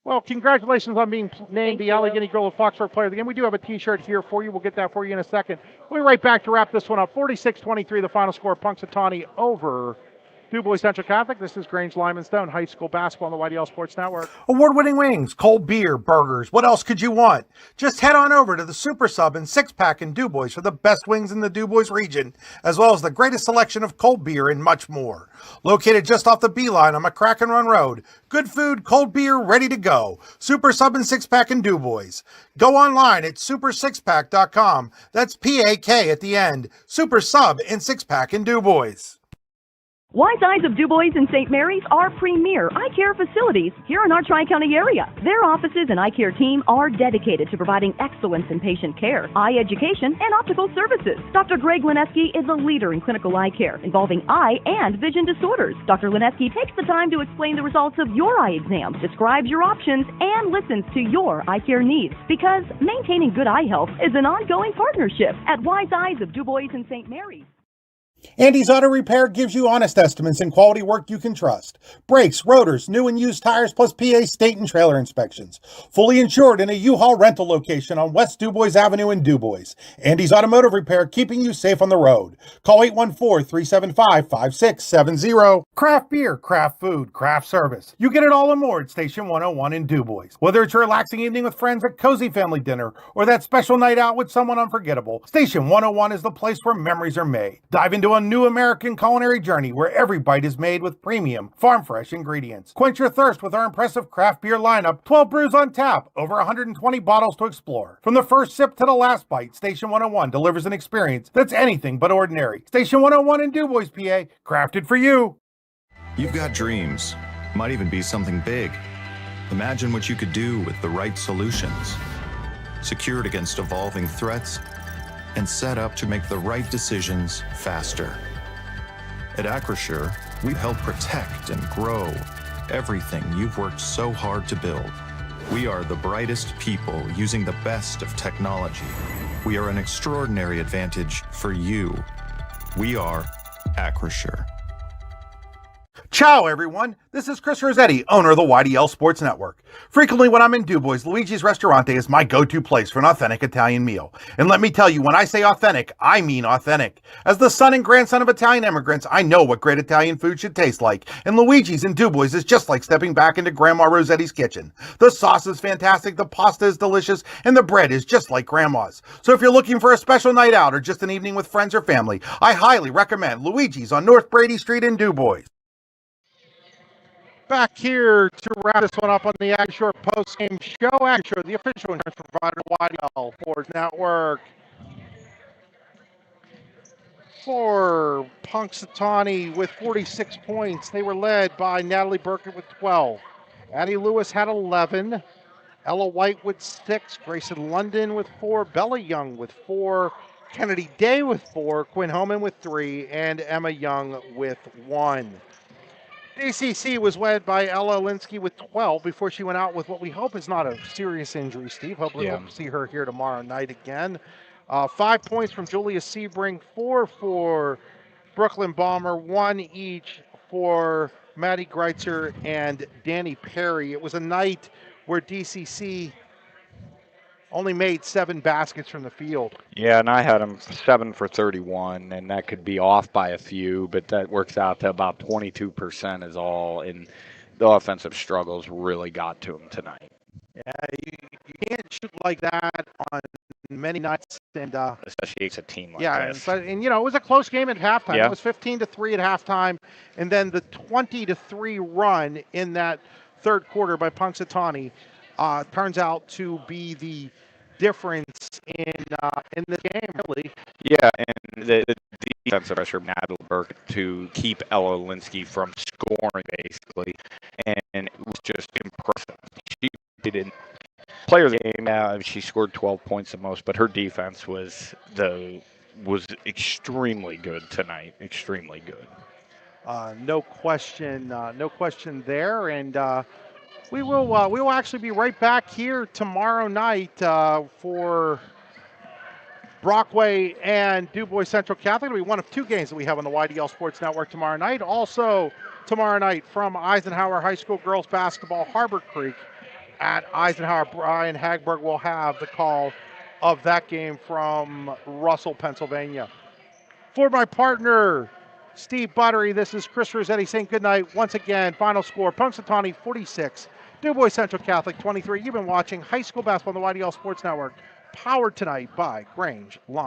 Well, congratulations on being named the Allegheny Grove Foxborough Player of the Game. We do have a T-shirt here for you. We'll get that for you in a second. We'll be right back to wrap this one up. 46-23, the final score. Punxsutawney over DuBois Central Catholic. This is Grange Lyman Stone High School Basketball on the YDL Sports Network. Award-winning wings, cold beer, burgers. What else could you want? Just head on over to the Super Sub and 6-pack in DuBois for the best wings in the DuBois region, as well as the greatest selection of cold beer and much more. Located just off the Beeline on McCracken Run Road. Good food, cold beer, ready to go. Super Sub and 6-pack in DuBois. Go online at super6pack.com. That's P-A-K at the end. Super Sub and 6-pack in DuBois. Wise Eyes of DuBois and St. Mary's are premier eye care facilities here in our Tri-County area. Their offices and eye care team are dedicated to providing excellence in patient care, eye education, and optical services. Dr. Greg Lineski is a leader in clinical eye care involving eye and vision disorders. Dr. Lineski takes the time to explain the results of your eye exam, describes your options, and listens to your eye care needs, because maintaining good eye health is an ongoing partnership at Wise Eyes of DuBois and St. Mary's. Andy's Auto Repair gives you honest estimates and quality work you can trust. Brakes, rotors, new and used tires, plus PA state and trailer inspections. Fully insured in a U-Haul rental location on West DuBois Avenue in DuBois. Andy's Automotive Repair, keeping you safe on the road. Call 814-375-5670. Craft beer, craft food, craft service. You get it all and more at Station 101 in DuBois. Whether it's your relaxing evening with friends at cozy family dinner or that special night out with someone unforgettable, Station 101 is the place where memories are made. Dive into a new American culinary journey where every bite is made with premium, farm-fresh ingredients. Quench your thirst with our impressive craft beer lineup, 12 brews on tap, over 120 bottles to explore. From the first sip to the last bite, Station 101 delivers an experience that's anything but ordinary. Station 101 in DuBois, PA, crafted for you. You've got dreams, might even be something big. Imagine what you could do with the right solutions. Secured against evolving threats and set up to make the right decisions faster. At Acrisure, we help protect and grow everything you've worked so hard to build. We are the brightest people using the best of technology. We are an extraordinary advantage for you. We are Acrisure. Ciao, everyone. This is Chris Rossetti, owner of the YDL Sports Network. Frequently when I'm in DuBois, Luigi's Ristorante is my go-to place for an authentic Italian meal. And let me tell you, when I say authentic, I mean authentic. As the son and grandson of Italian immigrants, I know what great Italian food should taste like. And Luigi's in DuBois is just like stepping back into Grandma Rossetti's kitchen. The sauce is fantastic, the pasta is delicious, and the bread is just like Grandma's. So if you're looking for a special night out or just an evening with friends or family, I highly recommend Luigi's on North Brady Street in DuBois. Back here to wrap this one up on the Acrisure post-game show. Acrisure, the official insurance provider of YDL Sports Network. For Punxsutawney with 46 points, they were led by Natalie Burkett with 12. Addie Lewis had 11. Ella White with 6. Grayson London with 4. Bella Young with 4. Kennedy Day with 4. Quinn Homan with 3. And Emma Young with 1. DCC was led by Ella Linsky with 12 before she went out with what we hope is not a serious injury, Steve. Hopefully we'll see her here tomorrow night again. 5 points from Julia Sebring, 4 for Brooklyn Balmer, 1 each for Maddie Greitzer and Danny Perry. It was a night where DCC only made 7 baskets from the field. Yeah, and I had them 7 for 31, and that could be off by a few, but that works out to about 22% is all, and the offensive struggles really got to them tonight. Yeah, you can't shoot like that on many nights, and especially against a team like this. And you know, it was a close game at halftime. Yeah. It was 15-3 at halftime, and then the 20-3 run in that third quarter by Punxsutawney turns out to be the difference in this game, really. Yeah, and the defensive pressure, Natalie Burke, to keep Ella Linsky from scoring, basically. And just impressive. She didn't player of the game. She scored 12 points the most, but her defense was extremely good tonight. Extremely good. No question there. And we will actually be right back here tomorrow night for Brockway and DuBois Central Catholic. It'll be one of two games that we have on the YDL Sports Network tomorrow night. Also tomorrow night from Eisenhower High School girls basketball, Harbor Creek at Eisenhower. Brian Hagberg will have the call of that game from Russell, Pennsylvania. For my partner, Steve Buttery, this is Chris Rossetti saying good night. Once again, final score, Punxsutawney 46, DuBois Central Catholic 23. You've been watching high school basketball on the YDL Sports Network, powered tonight by Grange Line.